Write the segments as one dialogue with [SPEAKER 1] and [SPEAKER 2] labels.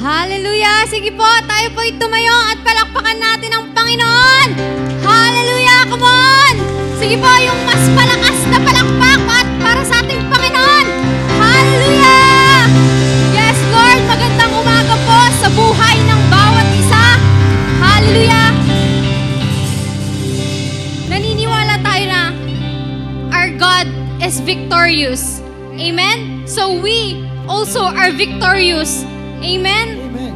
[SPEAKER 1] Hallelujah! Sige po, tayo po'y tumayo at palakpakan natin ang Panginoon! Hallelujah! Come on! Sige po, yung mas palakas na palakpak at para sa ating Panginoon! Hallelujah! Yes, Lord! Magandang umaga po sa buhay ng bawat isa! Hallelujah! Naniniwala tayo na our God is victorious. Amen? So we also are victorious. Amen?
[SPEAKER 2] Amen.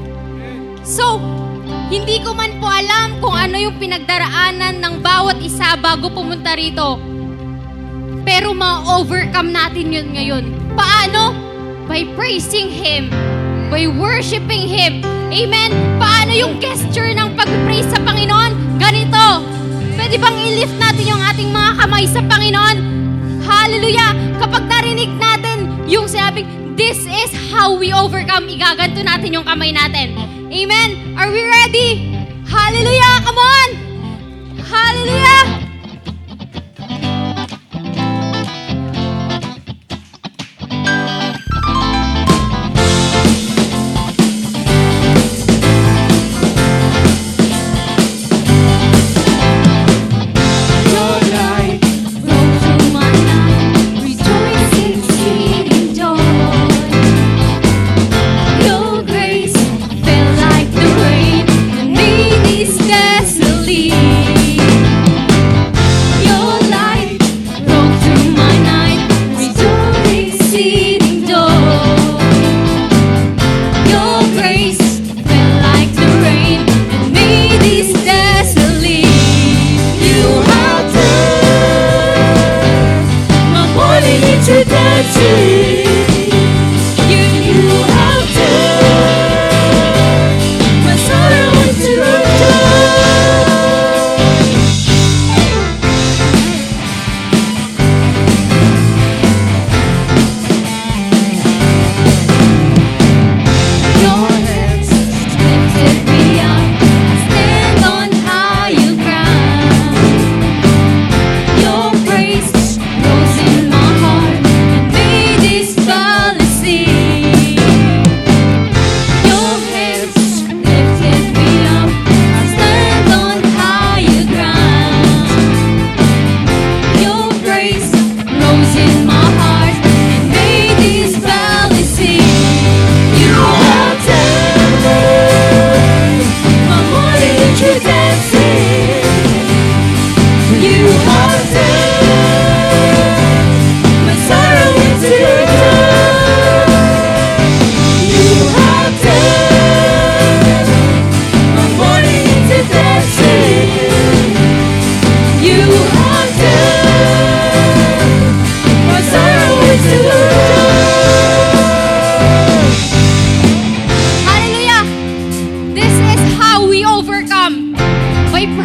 [SPEAKER 1] So, hindi ko man po alam kung ano yung pinagdaraanan ng bawat isa bago pumunta rito. Pero ma-overcome natin yun ngayon. Paano? By praising Him. By worshiping Him. Amen? Paano yung gesture ng pag-praise sa Panginoon? Ganito. Pwede bang i-lift natin yung ating mga kamay sa Panginoon? Hallelujah! Kapag narinig natin yung sinabing, this is how we overcome. Igaganto natin yung kamay natin. Amen? Are we ready? Hallelujah! Come on! Hallelujah!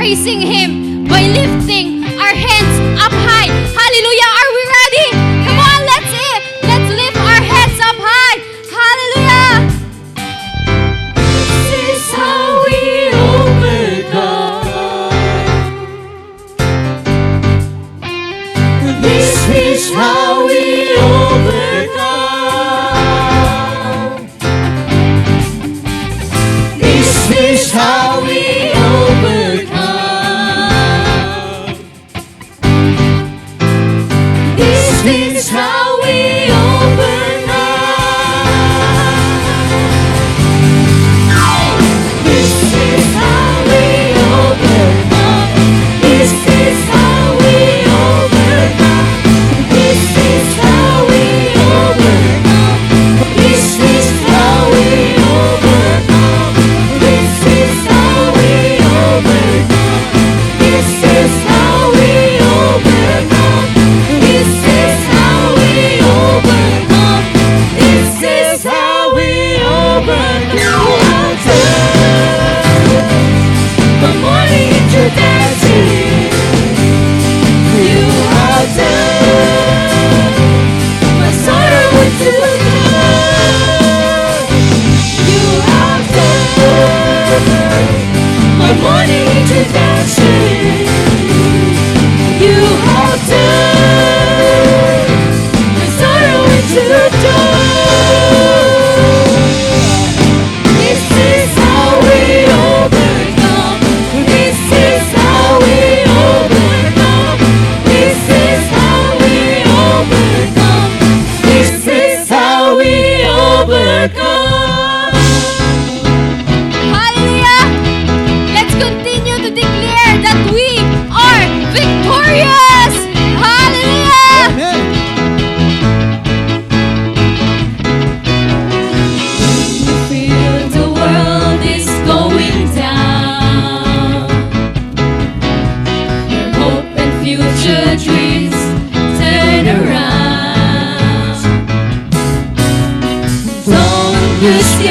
[SPEAKER 1] Praising Him by lifting our hands up high. Hallelujah! Are we ready? Come on, let's lift our heads up high. Hallelujah! This is how we overcome.
[SPEAKER 2] This is how we overcome. This is how we overcome.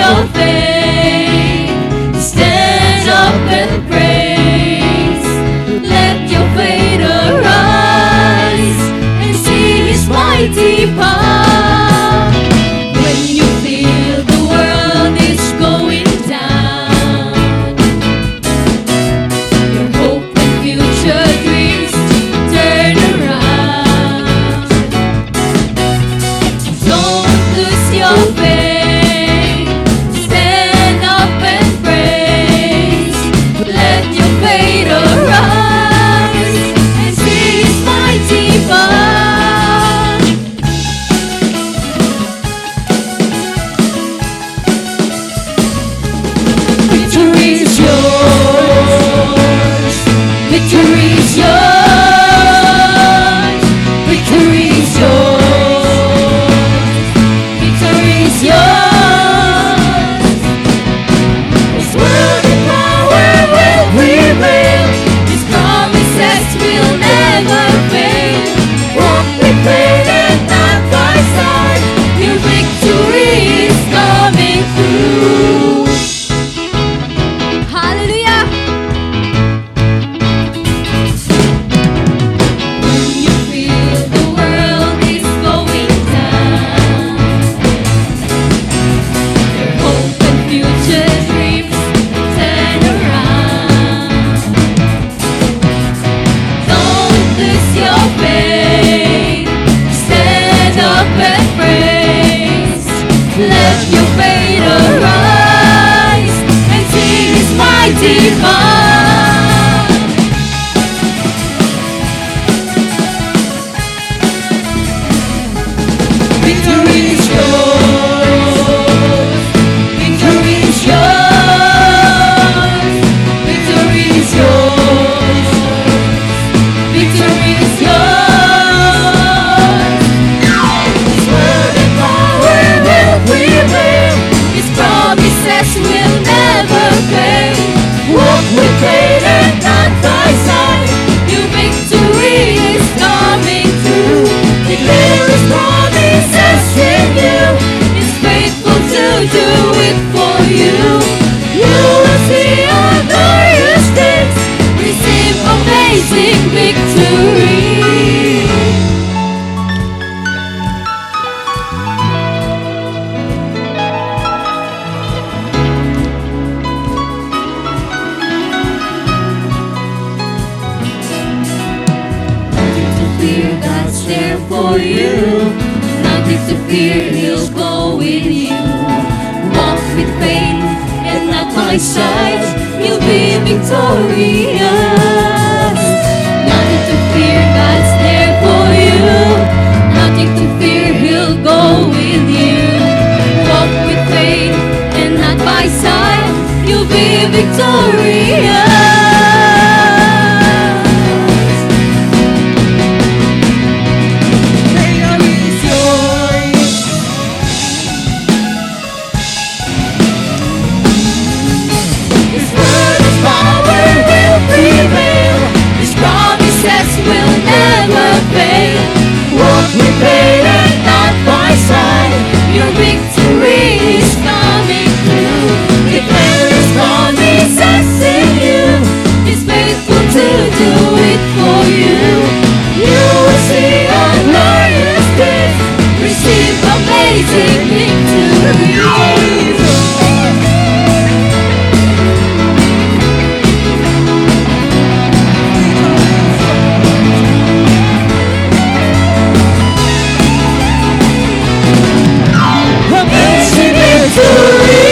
[SPEAKER 1] your faith. Stand up and praise. Let your faith arise and see His mighty power. When you feel the world is going down, your hope and future dreams turn around. Don't lose your faith. Stand up and praise. Let your faith arise and see His mighty power. Victory is yours. Victory is yours. Victory is yours. Victory is yours. His word and power will prevail. His promises will never fail. Walk with faith and not by sight. Your victory is coming through. Hallelujah! When you feel the world is going down, your hope and future dreams turn around. Don't lose your faith. Stand up and praise. Let your faith arise and see His mighty power. Victory is yours. Victory is yours. Victory is yours. Victory is yours. His word and power will prevail. His promises will never fail. Walk with faith and not by sight. Your victory is coming through. Declare His promises in you. He's faithful to do it for you. You will see our glorious days. Receive amazing victory. Nothing to fear, God's there for you. Nothing to fear, He'll go with you. Walk with faith and not by sight. You'll be victorious. Nothing to fear, God's there for you. Nothing to fear, He'll go with you. Walk with faith and not by sight. You'll be victorious. Victory is yours. His word and power will prevail. His promises will never fail. Walk with faith and not by sight. Your victory is coming through. Declare His promises in you. He's faithful to do it for you. You will see a glorious day. Receive amazing victory. Amazing victory.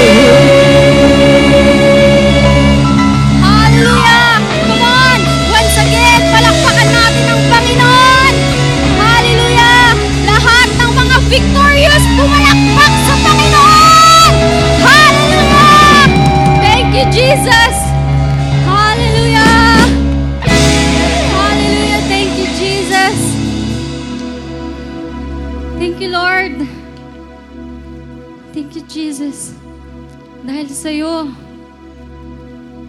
[SPEAKER 1] Hallelujah! Come on! Once again, palakpakan natin ang Panginoon! Hallelujah! Lahat ng mga victorious pumalakpak sa Panginoon! Hallelujah! Thank you, Jesus! Hallelujah! Hallelujah! Thank you, Jesus! Thank you, Lord! Thank you, Jesus. Dahil sa'yo,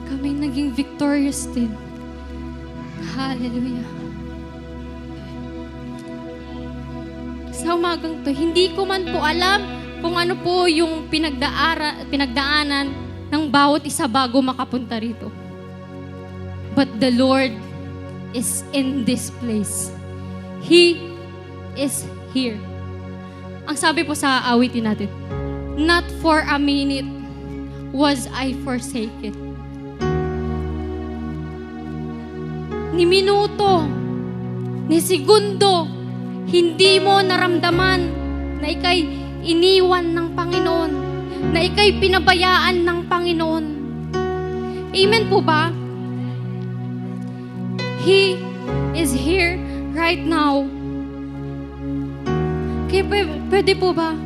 [SPEAKER 1] kami naging victorious din. Hallelujah. Sa umagang to, hindi ko man po alam kung ano po yung pinagdaanan ng bawat isa bago makapunta rito. But the Lord is in this place. He is here. Ang sabi po sa awitin natin, not for a minute was I forsaken. Ni minuto, ni segundo, hindi mo naramdaman na ika'y iniwan ng Panginoon, na ika'y pinabayaan ng Panginoon. Amen po ba? He is here right now. Kaya pwede po ba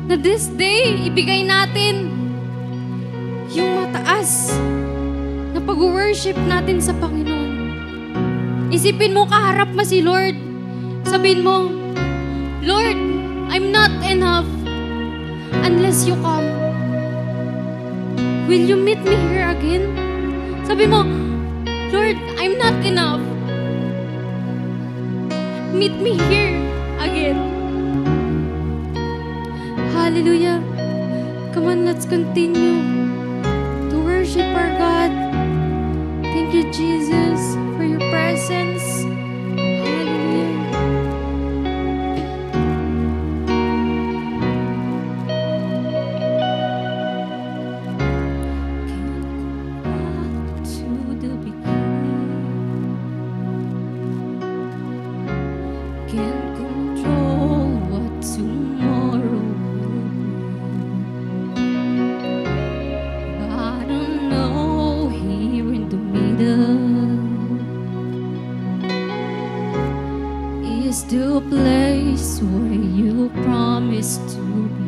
[SPEAKER 1] na this day, ibigay natin yung mataas na pag-worship natin sa Panginoon. Isipin mo, kaharap mo si Lord. Sabihin mo, Lord, I'm not enough unless you come. Will you meet me here again? Sabi mo, Lord, I'm not enough. Meet me here again. Hallelujah. Come on, let's continue to worship our God. Thank you, Jesus, for your presence. Hallelujah. To the beginning, can't control what tomorrow will bring. But I know here in the middle is the place where you promised to be.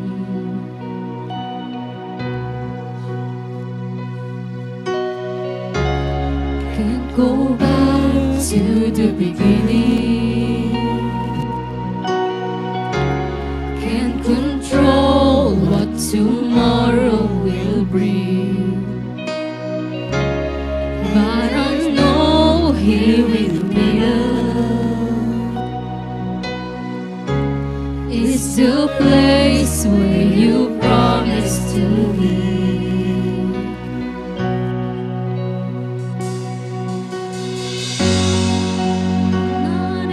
[SPEAKER 1] Can't go back to the beginning. Can't control what tomorrow will bring. But I know here in the middle is the place where you promised to be. Not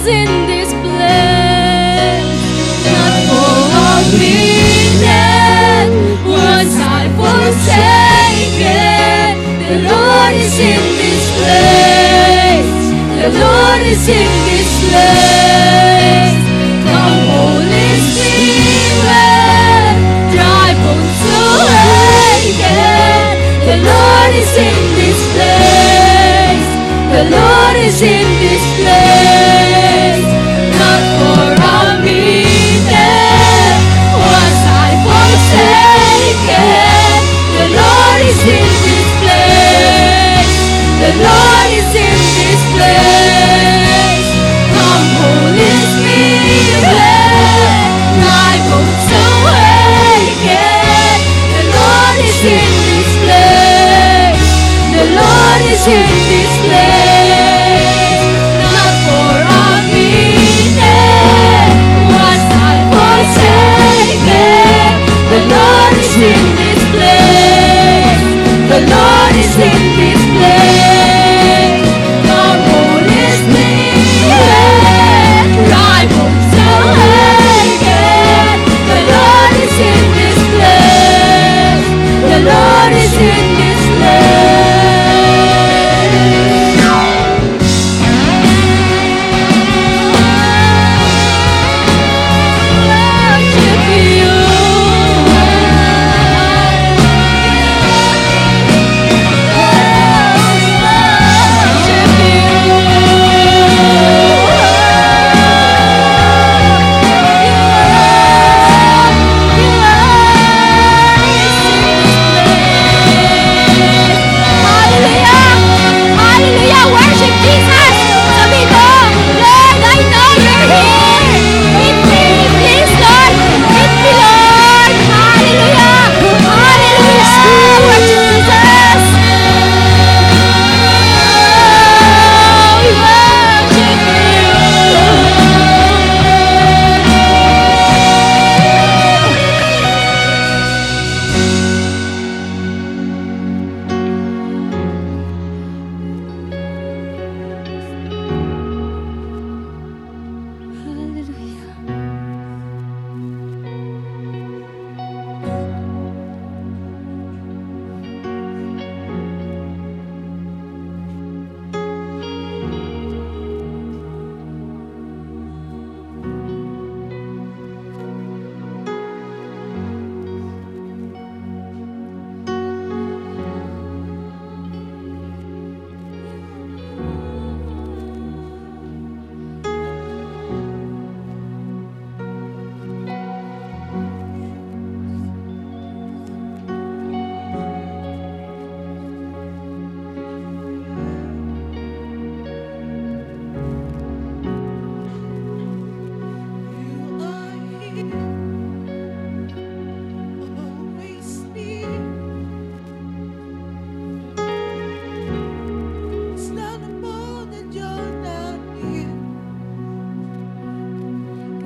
[SPEAKER 1] is in this place. Not for a minute was I forsaken. The Lord is in this place. The Lord is in this place. Come, Holy Spirit, dry bones to awaken. The Lord is in this place. The Lord is in this place. Not for a minute was I forsaken. The Lord is in this place. The Lord is in this place. Come, Holy Spirit, my bones awaken. The Lord is in this place. The Lord is in this place. Not for a minute was I forsaken. The Lord is in this place. The Lord is in this place. Come, Holy Spirit, dry bones awaken. The Lord is in this place. The Lord is in this place. Worship you. Worship Hallelujah! Worship Jesus! Sabi mo, Lord, I know you're here! Meet me, please, Lord! Meet me, Lord! Hallelujah! Hallelujah! Worship Jesus! We worship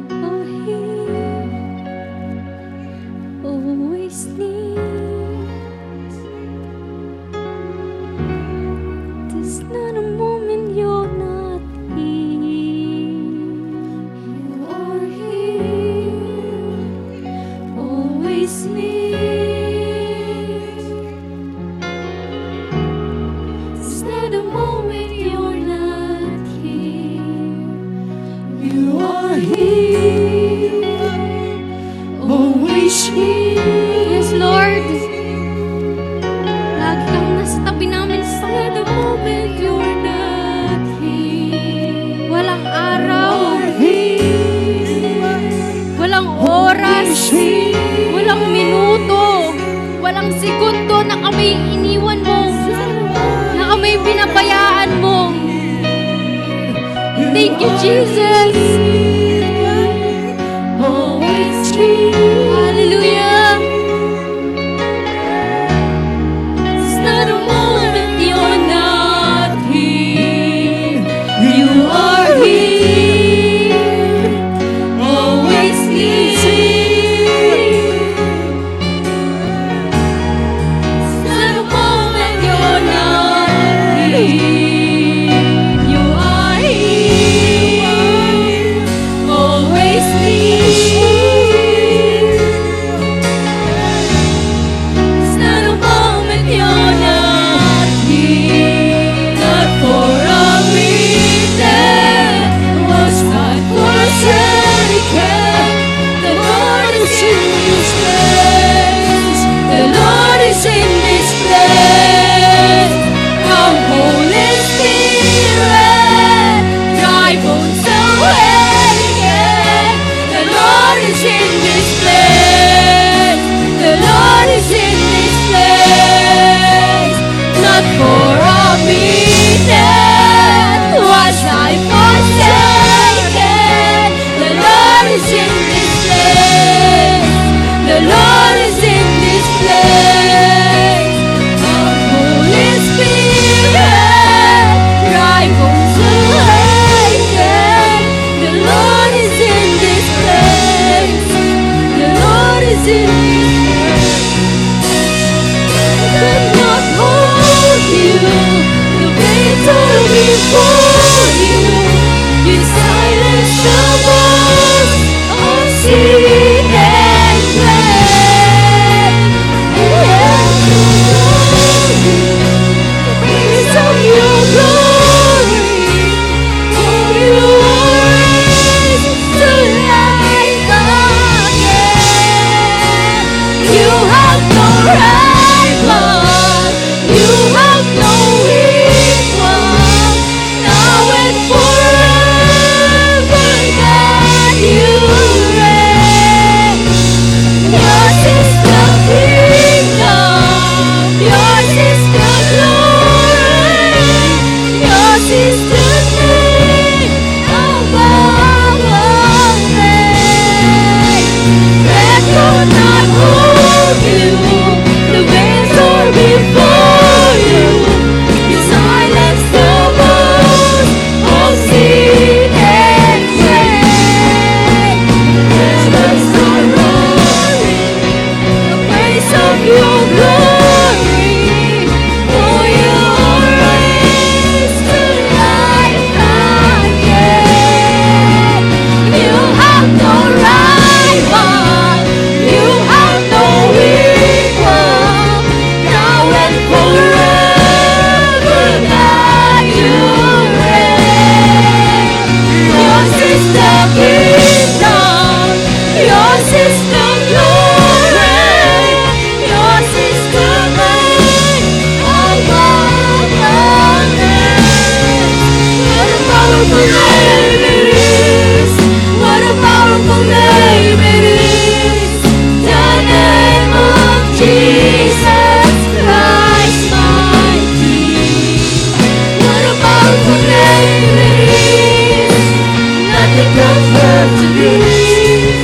[SPEAKER 1] Hallelujah. Always near. There's not a moment you're not here. You are here, always near. There's not a moment you're not here. You are here, always here. Yes, Lord. Lagi kang nasa tabi namin sa the moment you're not here. Walang araw, walang oras, walang minuto, walang segundo na kami iniwan mo, na kami binabayaan mo. Thank you, Jesus. Always true. Hallelujah. It's not a moment you're not here. You are here, always near. It's not a moment you're not here. You are here. in this place. The Lord is in this place. Not for a minute was I forsaken. The Lord is in this place. The Lord is in this place. Holy Spirit, reconciliation. The Lord is in this place. The Lord is in this place. Could not hold you. The weight all before you. You silence the voice of sin and grave. The praise of your glory. For you are to life again. You have no rival. You have no equal. Now and forever, God, you reign. Yours is the kingdom. Yours is the glory. Yours is the name above all names. That could not hold you. The veils are before you. You silence the voice of sin and grave. Heavens are roaring the praise of your glory. For you are raised to life again. You have no rival. You have no equal. Now and forever, God, you reign. Yours is the kingdom. Yours is the glory. Yours is the name above all names. What a powerful name it is. What a powerful name it is. The name of Jesus Christ, my King. What a powerful name it is. Nothing compared to this.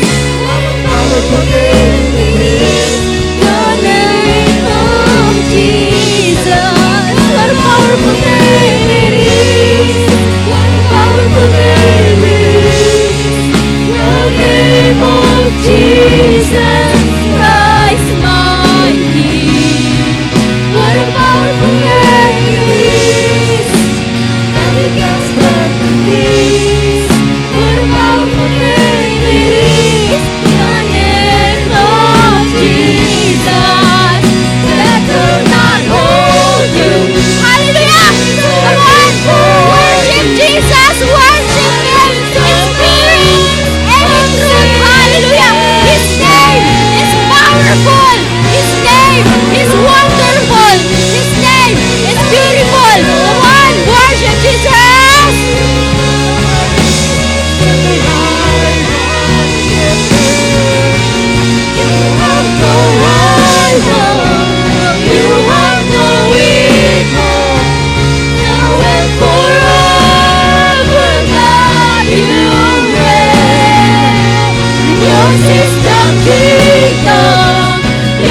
[SPEAKER 1] What a powerful name it is. The name of Jesus. What a powerful name it is. What a powerful name it is. The name of Jesus Christ, my King. What a powerful name it is. Nothing else but this. What a powerful name it is. The name of Jesus. That could not hold you. Hallelujah! Come on! Worship Jesus! Worship Him in spirit and in truth! Hallelujah! His name is powerful! His name is wonderful! His name is beautiful! Come on! Worship Jesus! You have no rival. You have no equal. Now and forever, God, you reign. Yours is the kingdom.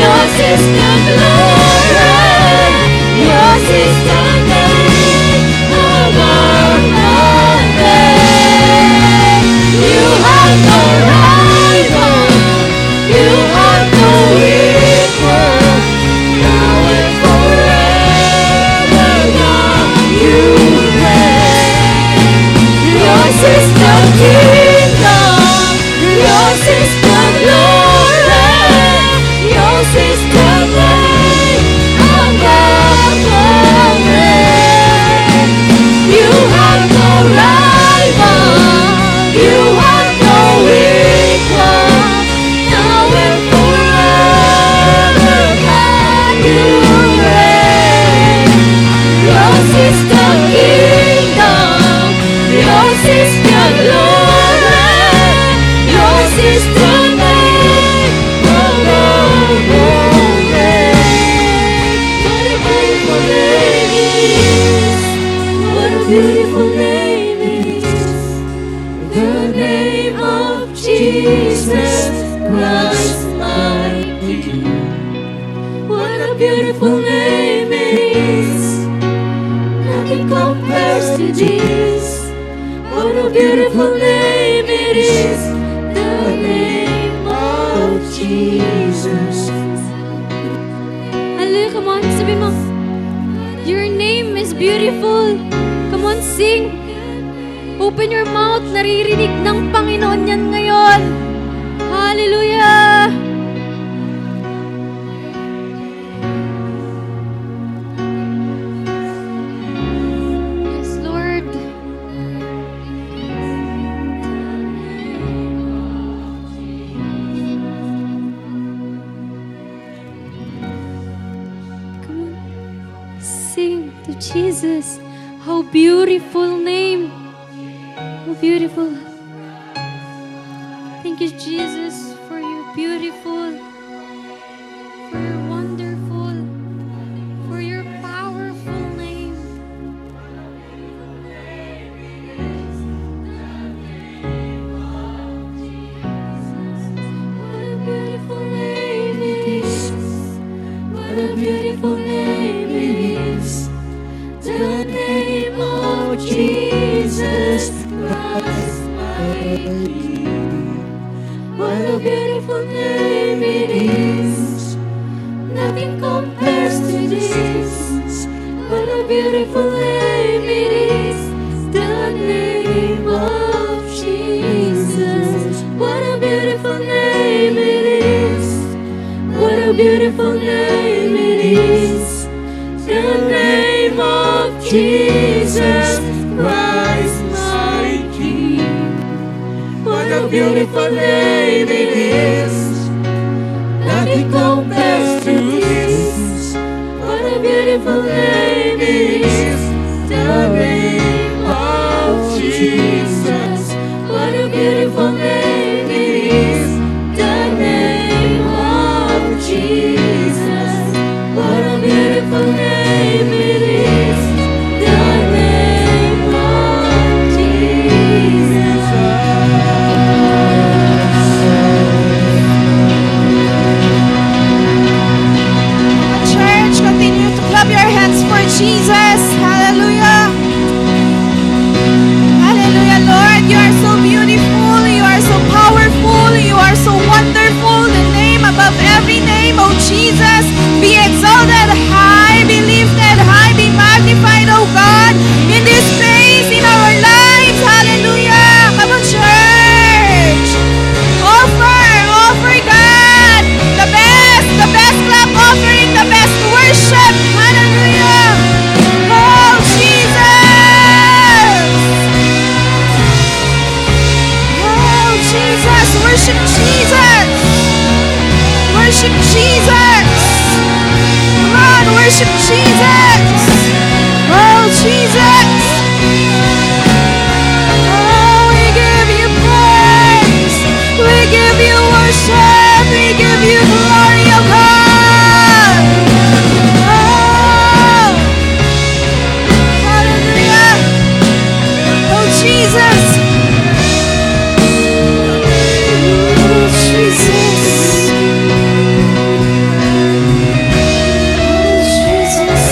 [SPEAKER 1] Yours is the glory. Yours is the name above all names. You have no rival. You have no equal. Now and forever, God, you reign. Yours is the kingdom. Yours is the glory. Yours is the name above all names. You have no rival. You have no equal. Now and forever, God, you reign. Yours is the kingdom. Yours is the glory. Yours is the name
[SPEAKER 2] beautiful name it is. The name of Jesus Christ my King. What a beautiful name it is. Nothing compares to this. What a beautiful name it is. The name of Jesus.
[SPEAKER 1] Hallelujah, come on, sabi mo, your name is beautiful. Come on, sing. Open your mouth, naririnig ng Panginoon yan ngayon. Hallelujah! Yes, Lord. Come on. Sing to Jesus. How beautiful name. How beautiful. Thank you, Jesus, for your beautiful, for your wonderful, for your powerful name.
[SPEAKER 2] What a beautiful name it is. What a beautiful name it is. The name of Jesus Christ my King. What a beautiful name it is. Nothing compares to this. What a beautiful name it is. The name of Jesus. What a beautiful name it is. What a beautiful name it is. The name of Jesus Christ my King. What a beautiful name it is. Nothing compares to this. What a beautiful name it is. The name of Jesus. What a beautiful name it is. The name of Jesus. What a beautiful name it is. The name of Jesus.
[SPEAKER 3] Church, continue to clap your hands for Jesus. Hallelujah. Hallelujah, Lord. You are so beautiful. You are so powerful. You are so wonderful. The name above every name, oh Jesus. Be exalted high, be lifted high, be magnified, oh God, in this place, in our lives. Hallelujah. Come on, church. Offer God the best clap offering, the best worship. Hallelujah. Oh, Jesus. Oh, Jesus. Worship Jesus. Worship Jesus. Come on, worship Jesus. Oh, Jesus. Oh, we give you praise. We give you worship. We give you glory, oh God. Oh, hallelujah. Oh, Jesus. Oh, Jesus. Oh, Jesus.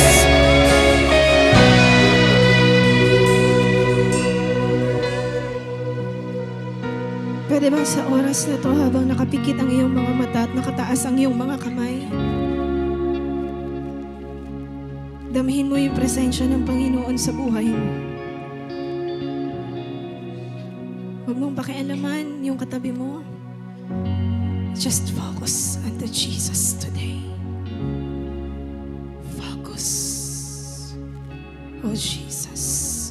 [SPEAKER 3] Pwede ba sa oras na to habang nakapikit ang iyong mga mata at nakataas ang iyong mga kamay, damhin mo yung presensya ng Panginoon sa buhay mo. Huwag mong pakialaman yung katabi mo. Just focus on the Jesus today. Focus. Oh Jesus,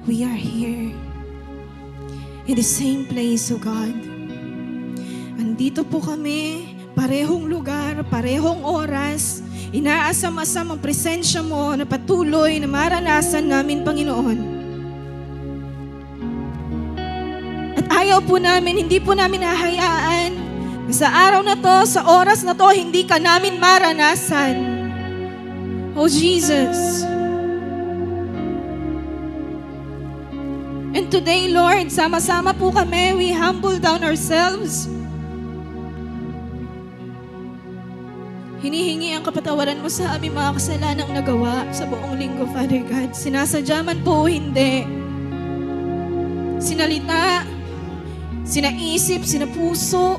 [SPEAKER 3] we are here in the same place, oh God. Andito po kami, parehong lugar, parehong oras. Inaasam-asam ang presensya mo na patuloy na maranasan namin, Panginoon. At ayaw po namin, hindi po namin hahayaan na sa araw na to, sa oras na to, hindi ka namin maranasan. Oh Jesus, today, Lord, sama-sama po kami. We humble down ourselves. Hinihingi ang kapatawaran mo sa aming mga kasalanang nagawa sa buong linggo, Father God. Sinasadya man po o hindi. Sinalita, sinaisip, sinapuso,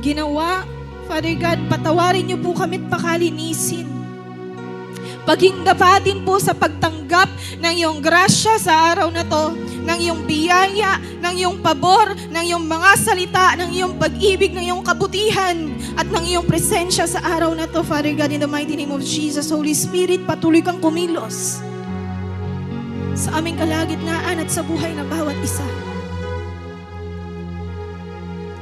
[SPEAKER 3] ginawa. Father God, patawarin niyo po kami't pakalinisin. Paghindapatin po sa pagtanggap ng iyong grasya sa araw na to, ng iyong biyaya, ng iyong pabor, ng iyong mga salita, ng iyong pag-ibig, ng iyong kabutihan, at ng iyong presensya sa araw na to, Father God, in the mighty name of Jesus. Holy Spirit, patuloy kang kumilos sa aming kalagitnaan at sa buhay ng bawat isa.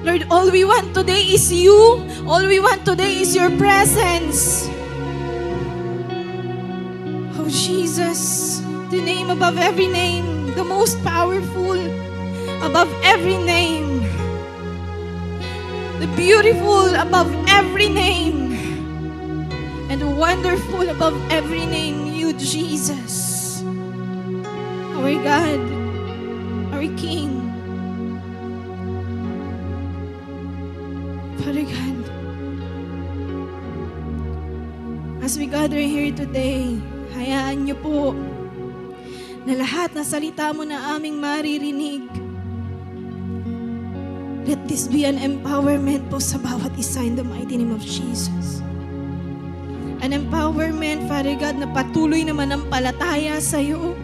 [SPEAKER 3] Lord, all we want today is you. All we want today is your presence. Oh Jesus, the name above every name, the most powerful above every name, the beautiful above every name, and the wonderful above every name, you Jesus, our God, our King. Father God, as we gather here today, hayaan niyo po na lahat na salita mo na aming maririnig, let this be an empowerment po sa bawat isa in the mighty name of Jesus. An empowerment, Father God, na patuloy na manampalataya sa iyo,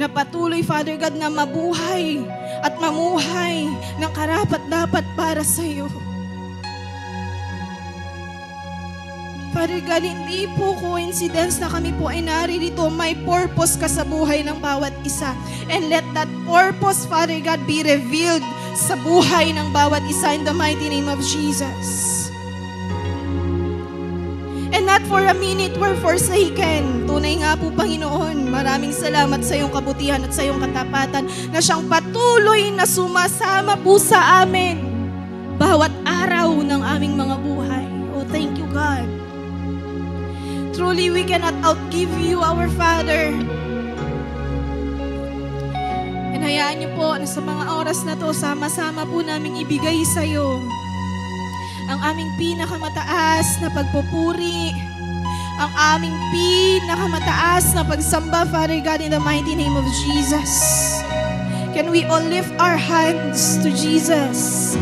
[SPEAKER 3] na patuloy, Father God, na mabuhay at mamuhay ng karapat-dapat para sa iyo. Father God, hindi po coincidence na kami po ay naririto. May purpose ka sa buhay ng bawat isa. And let that purpose, Father God, be revealed sa buhay ng bawat isa in the mighty name of Jesus. And not for a minute we're forsaken. Tunay nga po, Panginoon, maraming salamat sa iyong kabutihan at sa iyong katapatan na siyang patuloy na sumasama po sa amin bawat araw ng aming mga buhay. Oh, thank you, God. Truly, we cannot outgive you, our Father. And hayaan niyo po na sa mga oras na to, sama-sama po namin ibigay sa iyo ang aming pinakamataas na pagpupuri, ang aming pinakamataas na pagsamba, Father God, in the mighty name of Jesus. Can we all lift our hands to Jesus?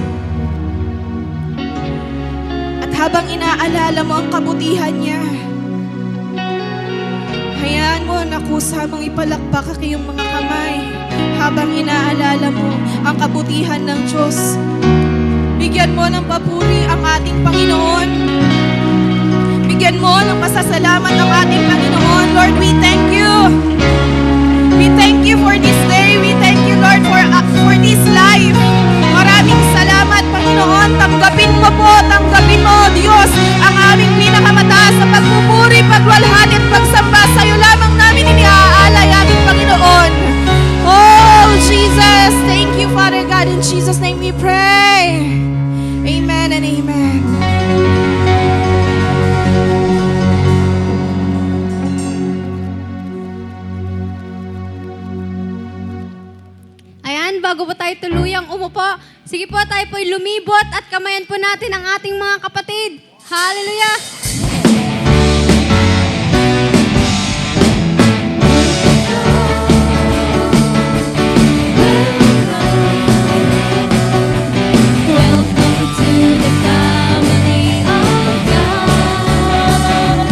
[SPEAKER 3] At habang inaalala mo ang kabutihan niya, hayaan mo na kusamang ipalakpak ang iyong mga kamay habang inaalala mo ang kabutihan ng Diyos. Bigyan mo ng papuri ang ating Panginoon. Bigyan mo ng pasasalamat ang ating Panginoon. Lord, we thank you. We thank you for this day. We thank you, Lord, for this life. Maraming salamat, Panginoon. Tanggapin mo po, tanggapin mo, Diyos, ang aming pinakamataas na pagpupuri, pagwalhati at pagsamba. Sa iyo lamang namin iniaalay, aming Panginoon. Oh, Jesus, thank you, Father God. In Jesus' name we pray. Amen and amen.
[SPEAKER 1] Ayan, bago po tayo tuluyang umupo, sige po, tayo po'y lumibot at kamayan po natin ang ating mga kapatid. Hallelujah!
[SPEAKER 2] Welcome to the family of God.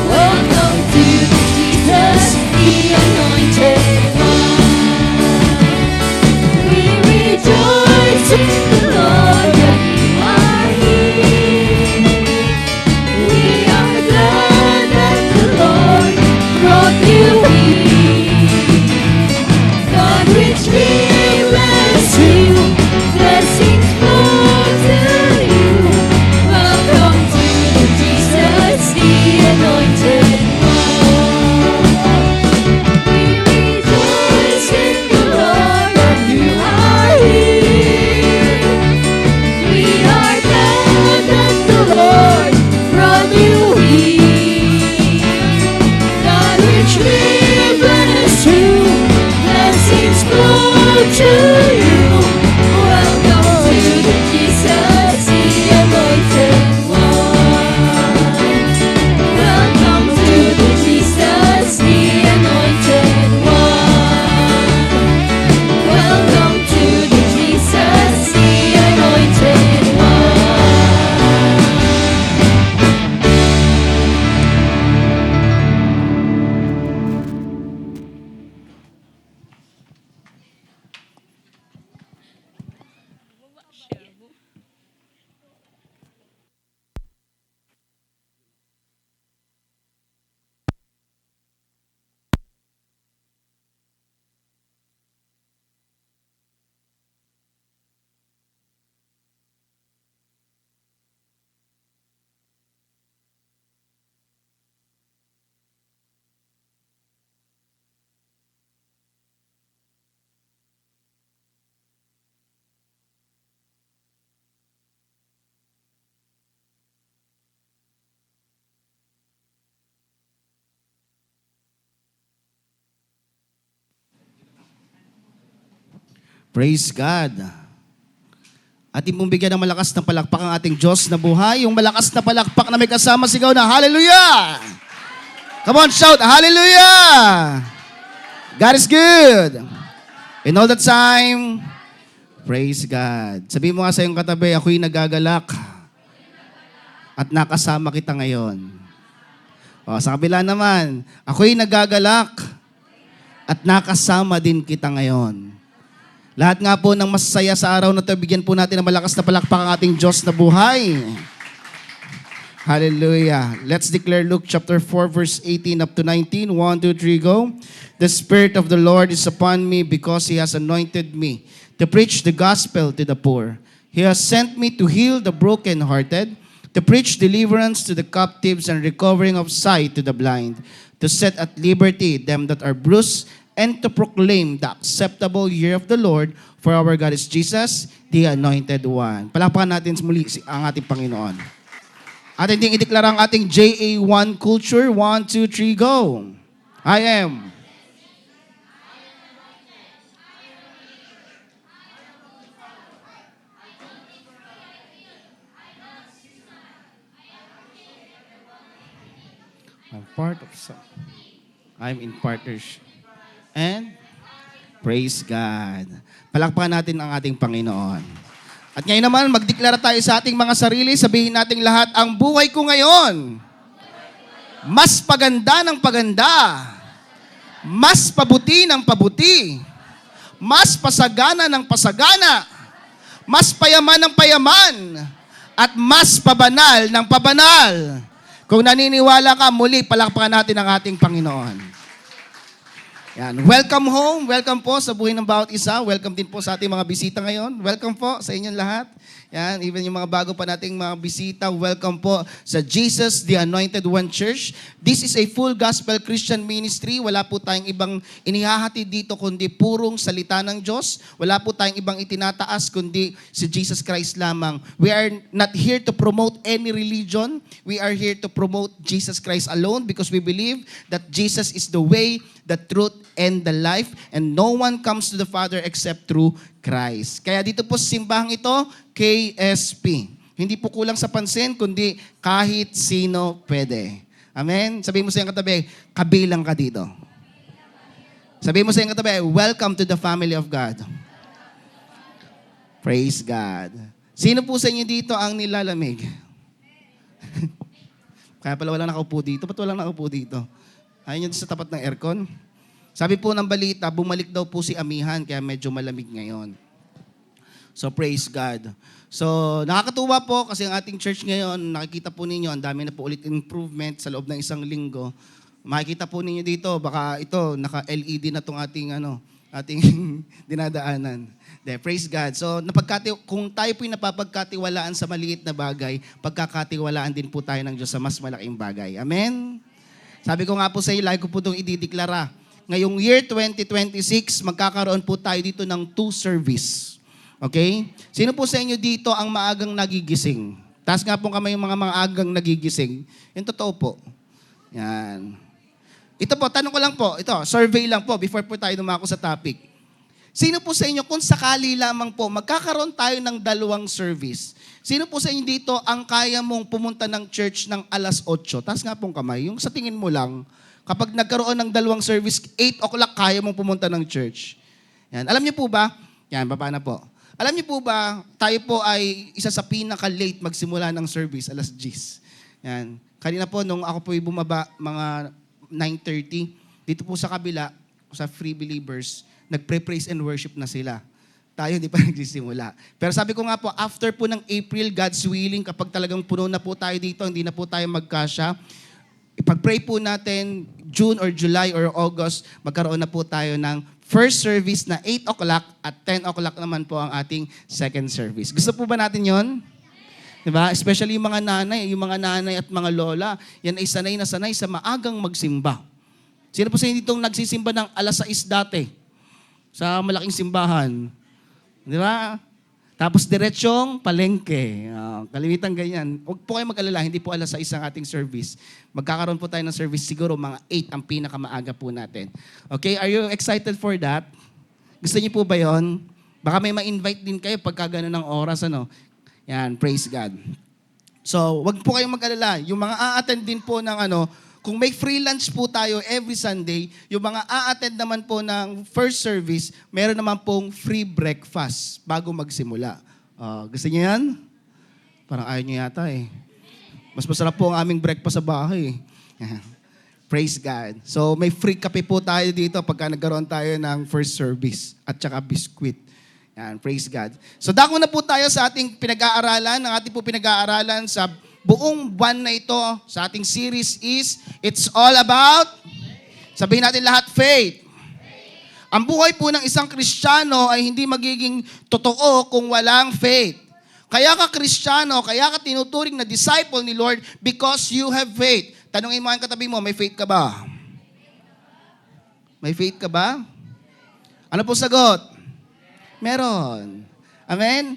[SPEAKER 2] Welcome to Jesus, the Anointed One. We
[SPEAKER 4] Praise God. Ating pong bigyan ng malakas na palakpak ang ating Diyos na buhay. Yung malakas na palakpak na may kasama sigaw na Hallelujah! Come on, shout Hallelujah! God is good. In all the time, praise God. Sabihin mo nga sa iyong katabi, ako'y nagagalak at nakasama kita ngayon. O, sa kabila naman, ako'y nagagalak at nakasama din kita ngayon. Lahat nga po ng masasaya sa araw na ito, bigyan po natin ng malakas na palakpak ang ating Diyos na buhay. Hallelujah. Let's declare Luke chapter 4 verse 18 up to 19. 1, 2, 3, go. The Spirit of the Lord is upon me because He has anointed me to preach the gospel to the poor. He has sent me to heal the brokenhearted, to preach deliverance to the captives and recovering of sight to the blind, to set at liberty them that are bruised, and to proclaim the acceptable year of the Lord, for our God is Jesus, the Anointed One. Palakpakan natin muli ang ating Panginoon. Atin ding ideklara ang ating JA1 culture. 1, 2, 3, go. I am. I'm part of some. I'm in partnership. And praise God. Palakpakan natin ang ating Panginoon. At ngayon naman, magdeklara tayo sa ating mga sarili. Sabihin natin lahat, ang buhay ko ngayon, mas paganda ng paganda, mas pabuti ng pabuti, mas pasagana ng pasagana, mas payaman ng payaman, at mas pabanal ng pabanal. Kung naniniwala ka, muli palakpakan natin ang ating Panginoon. Yan. Welcome home. Welcome po sa Buhay ng Bawat Isa. Welcome din po sa ating mga bisita ngayon. Welcome po sa inyong lahat. Yan. Even yung mga bago pa nating mga bisita, welcome po sa Jesus, the Anointed One Church. This is a full gospel Christian ministry. Wala po tayong ibang inihahatid dito kundi purong salita ng Diyos. Wala po tayong ibang itinataas kundi si Jesus Christ lamang. We are not here to promote any religion. We are here to promote Jesus Christ alone because we believe that Jesus is the way, the truth, and the life, and no one comes to the Father except through Christ. Kaya dito po sa simbahang ito, KSP. Hindi po kulang sa pansin, kundi kahit sino pwede. Amen? Sabihin mo sa iyong katabi, kabilang ka dito. Sabihin mo sa iyong katabi, welcome to the family of God. Praise God. Sino po sa inyo dito ang nilalamig? Kaya pala walang nakaupo dito. Ba't walang nakaupo dito? Ayun yun sa tapat ng aircon. Sabi po ng balita, bumalik daw po si Amihan, kaya medyo malamig ngayon. So praise God. So nakakatuwa po kasi ang ating church ngayon, nakikita po ninyo, ang dami na po ulit improvement sa loob ng isang linggo. Makikita po ninyo dito, baka ito, naka-LED na tong ating, ating dinadaanan. Praise God. So kung tayo po'y napapagkatiwalaan sa maliit na bagay, pagkakatiwalaan din po tayo ng Diyos sa mas malaking bagay. Amen? Sabi ko nga po sa iyo, lagi ko po itong idideklara. Ngayong year 2026, magkakaroon po tayo dito ng 2 service. Okay? Sino po sa inyo dito ang maagang nagigising? Taas nga po kamay yung mga maagang nagigising. Yung totoo po. Yan. Ito po, tanong ko lang po. Ito, survey lang po before po tayo dumako sa topic. Sino po sa inyo, kung sakali lamang po, magkakaroon tayo ng 2 service. Sino po sa inyo dito ang kaya mong pumunta ng church ng alas 8? Taas nga pong kamay. Yung sa tingin mo lang, kapag nagkaroon ng 2 service, 8 o'clock kaya mong pumunta ng church. Yan. Alam niyo po ba? Yan, baba na po. Alam niyo po ba, tayo po ay isa sa pinaka-late magsimula ng service, alas 10. Yan. Kanina po, nung ako po bumaba, mga 9:30, dito po sa kabila, sa Free Believers, nagpre-praise and worship na sila. Tayo hindi pa nagsisimula. Pero sabi ko nga po, after po ng April, God's willing, kapag talagang puno na po tayo dito, hindi na po tayo magkasya, ipag-pray po natin, June or July or August, magkaroon na po tayo ng first service na 8 o'clock at 10 o'clock naman po ang ating second service. Gusto po ba natin yon? Diba? Especially yung mga nanay at mga lola, yan ay sanay na sanay sa maagang magsimba. Sino po sa inyo ditong nagsisimba ng alas 6 dati? Sa malaking simbahan. Di ba? Tapos diretsyong palengke. Kalimitan ganyan. Huwag po kayo mag-alala, hindi po alas 6 ang ating service. Magkakaroon po tayo ng service siguro mga 8 ang pinakamaaga po natin. Okay, are you excited for that? Gusto niyo po ba yon? Baka may ma-invite din kayo pagka gano'n ng oras, ano? Yan, praise God. So, wag po kayong mag-alala. Yung mga a-attend din po ng kung may free lunch po tayo every Sunday, yung mga a-attend naman po ng first service, meron naman pong free breakfast bago magsimula. Gusto niyo yan? Parang ayaw niyo yata eh. Mas masarap po ang aming breakfast sa bahay. Praise God. So, may free kape po tayo dito pagka nagkaroon tayo ng first service at saka biscuit. Yan, praise God. So, dako na po tayo sa ating pinag-aaralan. Ang ating po pinag-aaralan sa buong buwan na ito, sa ating series is, It's All About, sabihin natin lahat, faith. Ang buhay po ng isang Kristiyano ay hindi magiging totoo kung walang faith. Kaya ka Kristiyano, kaya ka tinuturing na disciple ni Lord because you have faith. Tanungin mo ang katabi mo, may faith ka ba? May faith ka ba? Ano po sagot? Meron. Amen?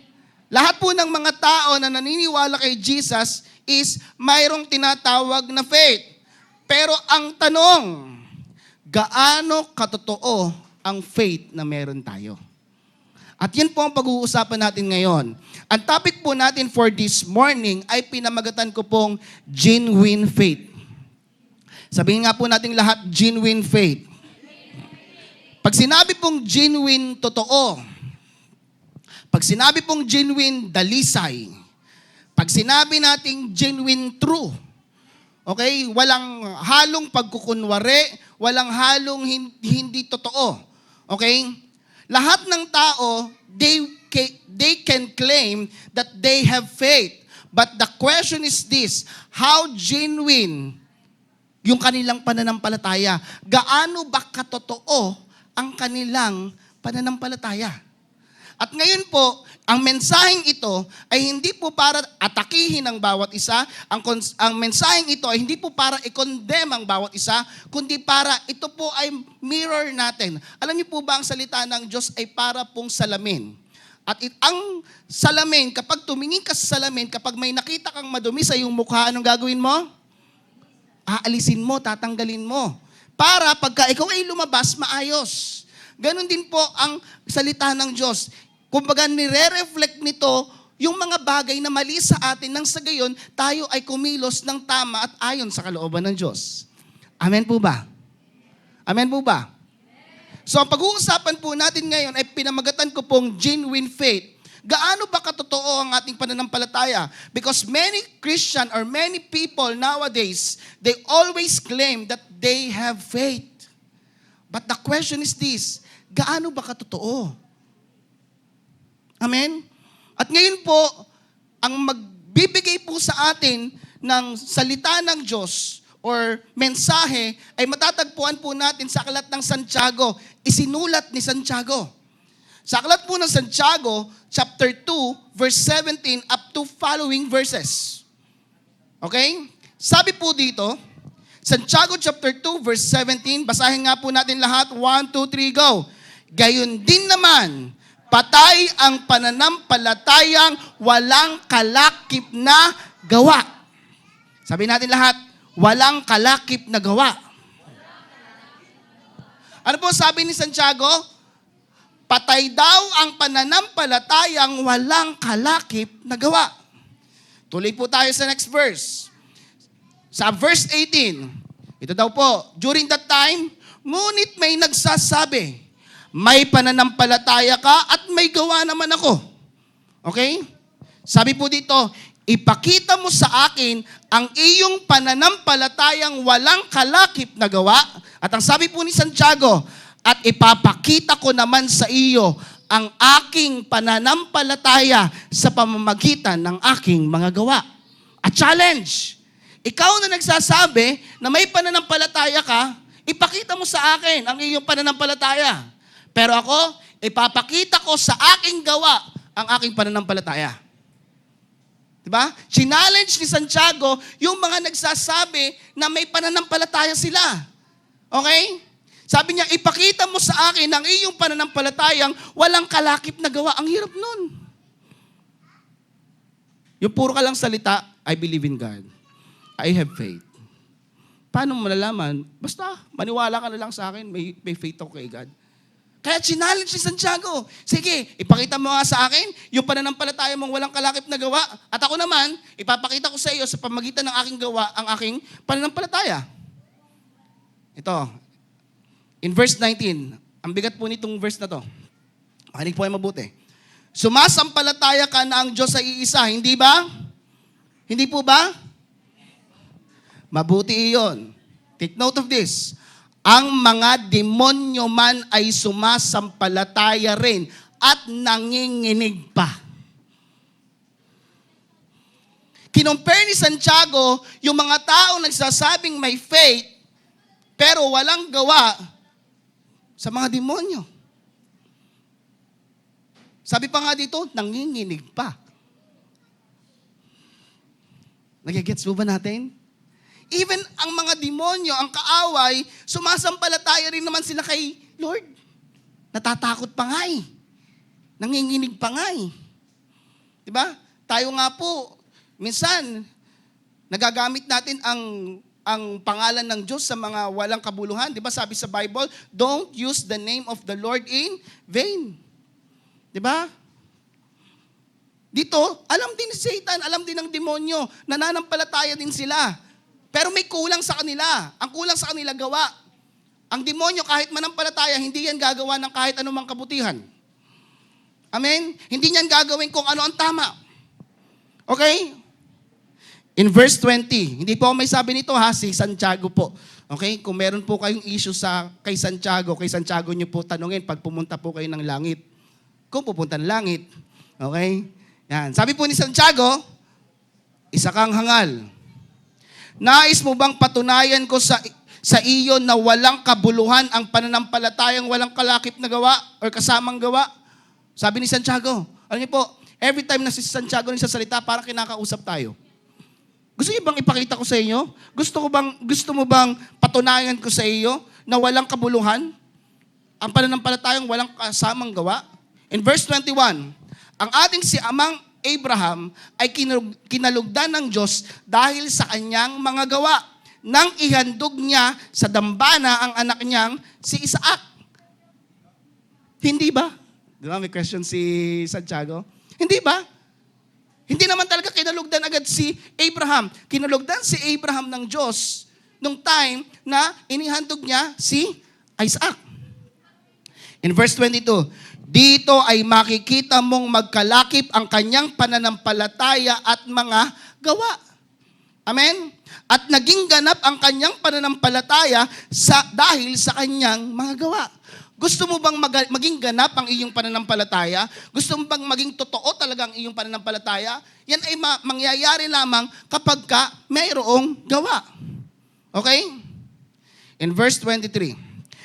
[SPEAKER 4] Lahat po ng mga tao na naniniwala kay Jesus is mayroong tinatawag na faith. Pero ang tanong, gaano katotoo ang faith na meron tayo? At yan po ang pag-uusapan natin ngayon. Ang topic po natin for this morning ay pinamagatan ko pong genuine faith. Sabihin nga po natin lahat, genuine faith. Pag sinabi pong genuine, totoo. Pag sinabi pong genuine, dalisay. Pag sinabi nating genuine, true. Okay? Walang halong pagkukunwari, walang halong hindi totoo. Okay? Lahat ng tao, they can claim that they have faith. But the question is this, how genuine yung kanilang pananampalataya? Gaano ba katotoo ang kanilang pananampalataya? At ngayon po, ang mensaheng ito ay hindi po para atakihin ang bawat isa. Ang mensaheng ito ay hindi po para i-condemn ang bawat isa, kundi para ito po ay mirror natin. Alam niyo po ba ang salita ng Diyos ay para pong salamin? At ang salamin, kapag tumingin ka sa salamin, kapag may nakita kang madumi sa iyong mukha, anong gagawin mo? Aalisin mo, tatanggalin mo. Para pagka ikaw ay lumabas, maayos. Ganon din po ang salita ng Diyos. Kumbaga, nire-reflect nito yung mga bagay na mali sa atin nang sa gayon, tayo ay kumilos ng tama at ayon sa kalooban ng Diyos. Amen po ba? Amen po ba? So, ang pag-uusapan po natin ngayon ay pinamagatan ko pong genuine faith. Gaano ba katotoo ang ating pananampalataya? Because many Christian or many people nowadays, they always claim that they have faith. But the question is this, gaano ba katotoo? Amen? At ngayon po, ang magbibigay po sa atin ng salita ng Diyos or mensahe ay matatagpuan po natin sa aklat ng Santiago. Isinulat ni Santiago. Sa aklat po ng Santiago, chapter 2, verse 17 up to following verses. Okay? Sabi po dito, Santiago chapter 2, verse 17, basahin nga po natin lahat. 1, 2, 3, go. Gayon din naman, patay ang pananampalatayang walang kalakip na gawa. Sabi natin lahat, walang kalakip na gawa. Ano po sabi ni Santiago? Patay daw ang pananampalatayang walang kalakip na gawa. Tuloy po tayo sa next verse. Sa verse 18, ito daw po, during that time, ngunit may nagsasabi, may pananampalataya ka at may gawa naman ako. Okay? Sabi po dito, ipakita mo sa akin ang iyong pananampalatayang walang kalakip na gawa. At ang sabi po ni Santiago, at ipapakita ko naman sa iyo ang aking pananampalataya sa pamamagitan ng aking mga gawa. A challenge. Ikaw na nagsasabi na may pananampalataya ka, ipakita mo sa akin ang iyong pananampalataya. Pero ako, ipapakita ko sa aking gawa ang aking pananampalataya. Diba? Challenge ni Santiago yung mga nagsasabi na may pananampalataya sila. Okay? Sabi niya, ipakita mo sa akin ang iyong pananampalatayang walang kalakip na gawa. Ang hirap nun. Yung puro ka lang salita, I believe in God. I have faith. Paano mo malalaman? Basta, maniwala ka na lang sa akin, may faith ako kay God. Kaya challenge si Santiago. Sige, ipakita mo nga sa akin yung pananampalataya mong walang kalakip na gawa. At ako naman, ipapakita ko sa iyo sa pamagitan ng aking gawa ang aking pananampalataya. Ito, in verse 19, ang bigat po nitong verse na to. Makinig po kayo mabuti. Sumasampalataya ka na ang Diyos ay iisa, hindi ba? Hindi po ba? Mabuti iyon. Take note of this. Ang mga demonyo man ay sumasampalataya rin at nanginginig pa. Kinompare ni Santiago yung mga taong nagsasabing may faith pero walang gawa sa mga demonyo. Sabi pa nga dito, nanginginig pa. Nagigets mo ba natin? Even ang mga demonyo, ang kaaway, sumasampalataya rin naman sila kay Lord. Natatakot pa nga eh. Nanginginig pa nga eh. Diba? Tayo nga po, minsan, nagagamit natin ang pangalan ng Diyos sa mga walang kabuluhan. Diba sabi sa Bible, don't use the name of the Lord in vain. Diba? Dito, alam din ni Satan, alam din ng demonyo, nananampalataya din sila. Pero may kulang sa kanila. Ang kulang sa kanila, gawa. Ang demonyo, kahit manampalataya, hindi yan gagawa ng kahit anumang kabutihan. Amen? Hindi niyan gagawin kung ano ang tama. Okay? In verse 20, hindi po ako may sabi nito ha, si Santiago po. Okay? Kung meron po kayong issue kay Santiago niyo po tanungin pag pumunta po kayo ng langit. Kung pupunta ng langit. Okay? Yan. Sabi po ni Santiago, isa kang hangal. Nais mo bang patunayan ko sa iyo na walang kabuluhan ang pananampalatayang walang kalakip na gawa or kasamang gawa? Sabi ni Santiago. Alam niyo po, every time na si Santiago nagsasalita, parang kinakausap tayo. Gusto niyo bang ipakita ko sa inyo? Gusto mo bang patunayan ko sa iyo na walang kabuluhan ang pananampalatayang walang kasamang gawa? In verse 21, ang ating si Amang Abraham ay kinalugdan ng Diyos dahil sa kanyang mga gawa nang ihandog niya sa dambana ang anak niyang si Isaac. Hindi ba? Di ba may question si Santiago? Hindi ba? Hindi naman talaga kinalugdan agad si Abraham. Kinalugdan si Abraham ng Diyos nung time na inihandog niya si Isaac. In verse 22, dito ay makikita mong magkalakip ang kanyang pananampalataya at mga gawa. Amen? At naging ganap ang kanyang pananampalataya dahil sa kanyang mga gawa. Gusto mo bang maging ganap ang iyong pananampalataya? Gusto mo bang maging totoo talaga ang iyong pananampalataya? Yan ay mangyayari lamang kapag ka mayroong gawa. Okay? In verse 23,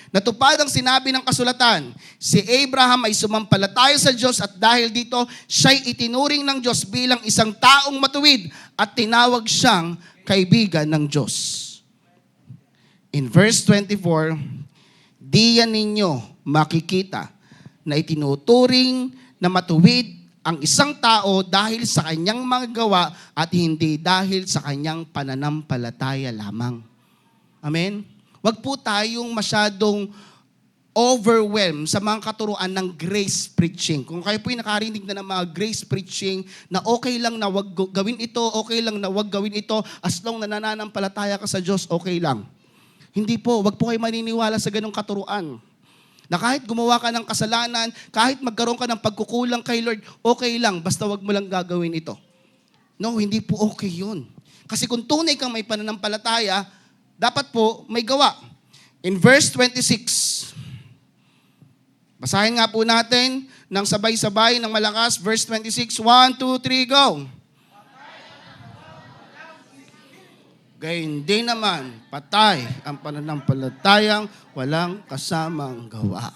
[SPEAKER 4] natupad ang sinabi ng kasulatan, si Abraham ay sumampalataya sa Diyos at dahil dito, siya'y itinuring ng Diyos bilang isang taong matuwid at tinawag siyang kaibigan ng Diyos. In verse 24, diyan ninyo makikita na itinuturing na matuwid ang isang tao dahil sa kanyang mga gawa at hindi dahil sa kanyang pananampalataya lamang. Amen? Wag po tayong masyadong overwhelmed sa mga katuruan ng grace preaching. Kung kayo po'y nakarinig na ng mga grace preaching na okay lang na wag gawin ito, okay lang na wag gawin ito, as long na nananampalataya ka sa Diyos, okay lang. Hindi po, wag po kayo maniniwala sa ganong katuruan. Na kahit gumawa ka ng kasalanan, kahit magkaroon ka ng pagkukulang kay Lord, okay lang, basta wag mo lang gagawin ito. No, hindi po okay yun. Kasi kung tunay kang may pananampalataya, dapat po may gawa. In verse 26, basahin nga po natin ng sabay-sabay ng malakas. Verse 26, 1, 2, 3, go. Gayun din naman, patay ang pananampalatayang walang kasamang gawa.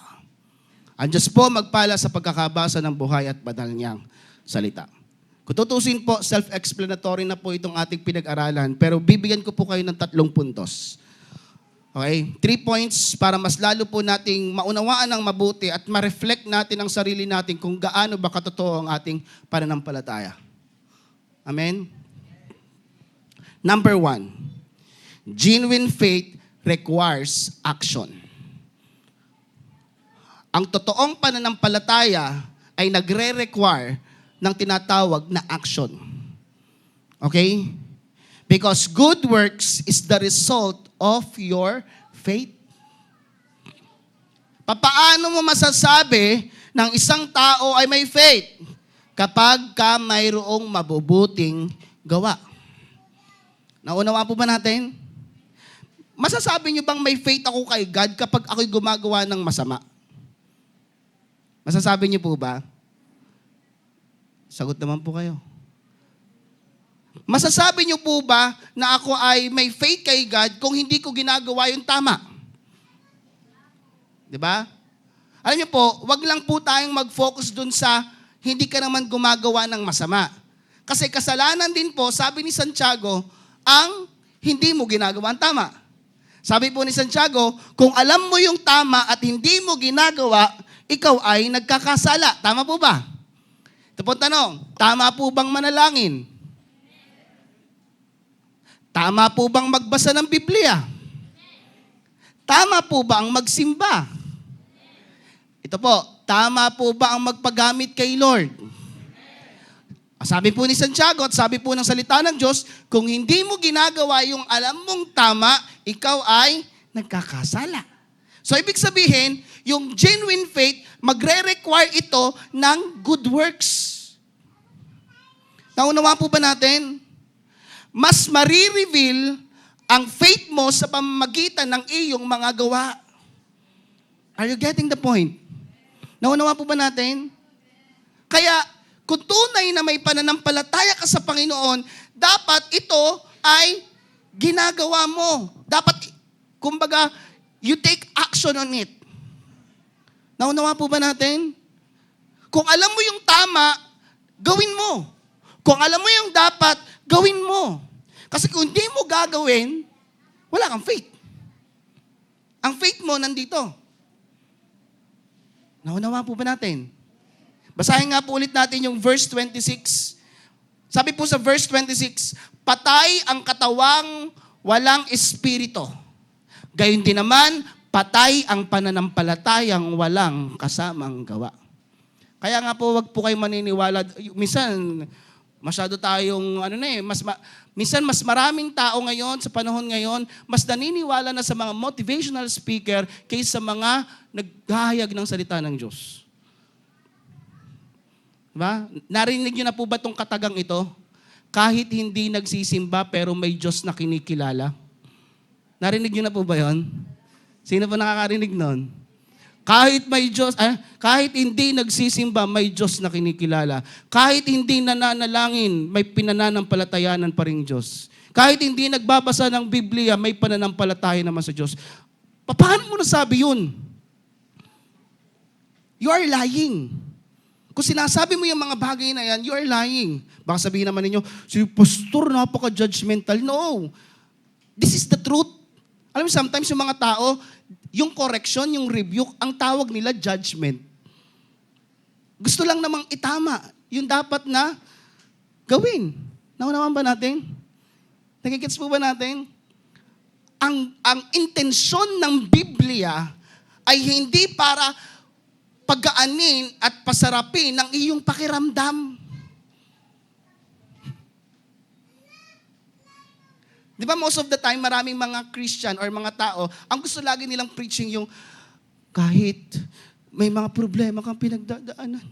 [SPEAKER 4] Ang Diyos po magpala sa pagkakabasa ng buhay at banal niyang salita. Kung tutusin po, self-explanatory na po itong ating pinag-aralan, pero bibigyan ko po kayo ng 3 puntos. Okay? 3 points para mas lalo po nating maunawaan ng mabuti at ma-reflect natin ang sarili natin kung gaano ba katotoo ang ating pananampalataya. Amen? Number 1, genuine faith requires action. ang totoong pananampalataya ay nagre-require ng tinatawag na action. Okay? Because good works is the result of your faith. Papaano mo masasabi ng isang tao ay may faith kapag ka mayroong mabubuting gawa? Naunawa po ba natin? Masasabi niyo bang may faith ako kay God kapag ako'y gumagawa ng masama? Masasabi niyo po ba? Sagot naman po kayo. Masasabi niyo po ba na ako ay may faith kay God kung hindi ko ginagawa yung tama? Di ba? Alam niyo po, wag lang po tayong mag-focus dun sa hindi ka naman gumagawa ng masama. Kasi kasalanan din po, sabi ni Santiago, ang hindi mo ginagawa ang tama. Sabi po ni Santiago, kung alam mo yung tama at hindi mo ginagawa, ikaw ay nagkakasala. Tama po ba? Ito po tanong, tama po bang manalangin? Tama po bang magbasa ng Biblia? Tama po ba ang magsimba? Ito po, tama po ba ang magpagamit kay Lord? Sabi po ni Santiago at sabi po ng salita ng Diyos, kung hindi mo ginagawa yung alam mong tama, ikaw ay nagkakasala. So, ibig sabihin, yung genuine faith, magre-require ito ng good works. Naunawa po ba natin? Mas marireveal ang faith mo sa pamamagitan ng iyong mga gawa. Are you getting the point? Naunawa po ba natin? Kaya, kung tunay na may pananampalataya ka sa Panginoon, dapat ito ay ginagawa mo. Dapat, kumbaga, you take action on it. Naunawa po ba natin? Kung alam mo yung tama, gawin mo. Kung alam mo yung dapat, gawin mo. Kasi kung hindi mo gagawin, wala kang faith. Ang faith mo nandito. Naunawa po ba natin? Basahin nga po ulit natin yung verse 26. Sabi po sa verse 26, patay ang katawang walang espiritu. Gayon din naman, patay ang pananampalatayang walang kasamang gawa. Kaya nga po, wag po kayo maniniwala. Minsan, masyado tayong, minsan mas maraming tao ngayon, sa panahon ngayon, mas naniniwala na sa mga motivational speaker kaysa mga naghahayag ng salita ng Diyos. Diba? Narinig niyo na po ba itong katagang ito? Kahit hindi nagsisimba, pero may Diyos na kinikilala. Narinig niyo na po ba yon? Sino po nakakarinig nun? Kahit may Diyos, kahit hindi nagsisimba, may Diyos na kinikilala. Kahit hindi nananalangin, may pinananampalatayanan pa rin Diyos. Kahit hindi nagbabasa ng Biblia, may pananampalataya naman sa Diyos. Paano mo nasabi yun? You are lying. Kung sinasabi mo yung mga bagay na yan, you are lying. Baka sabihin naman ninyo, si pastor, napaka-judgmental. No. This is the truth. Alam mo, sometimes yung mga tao, yung correction, yung rebuke, ang tawag nila judgment. Gusto lang namang itama yung dapat na gawin. Naunawan ba natin? Nagigets po ba natin? Ang intensyon ng Biblia ay hindi para pagaanin at pasarapin ng iyong pakiramdam. Di ba most of the time, maraming mga Christian or mga tao, ang gusto lagi nilang preaching yung kahit may mga problema kang pinagdadaanan,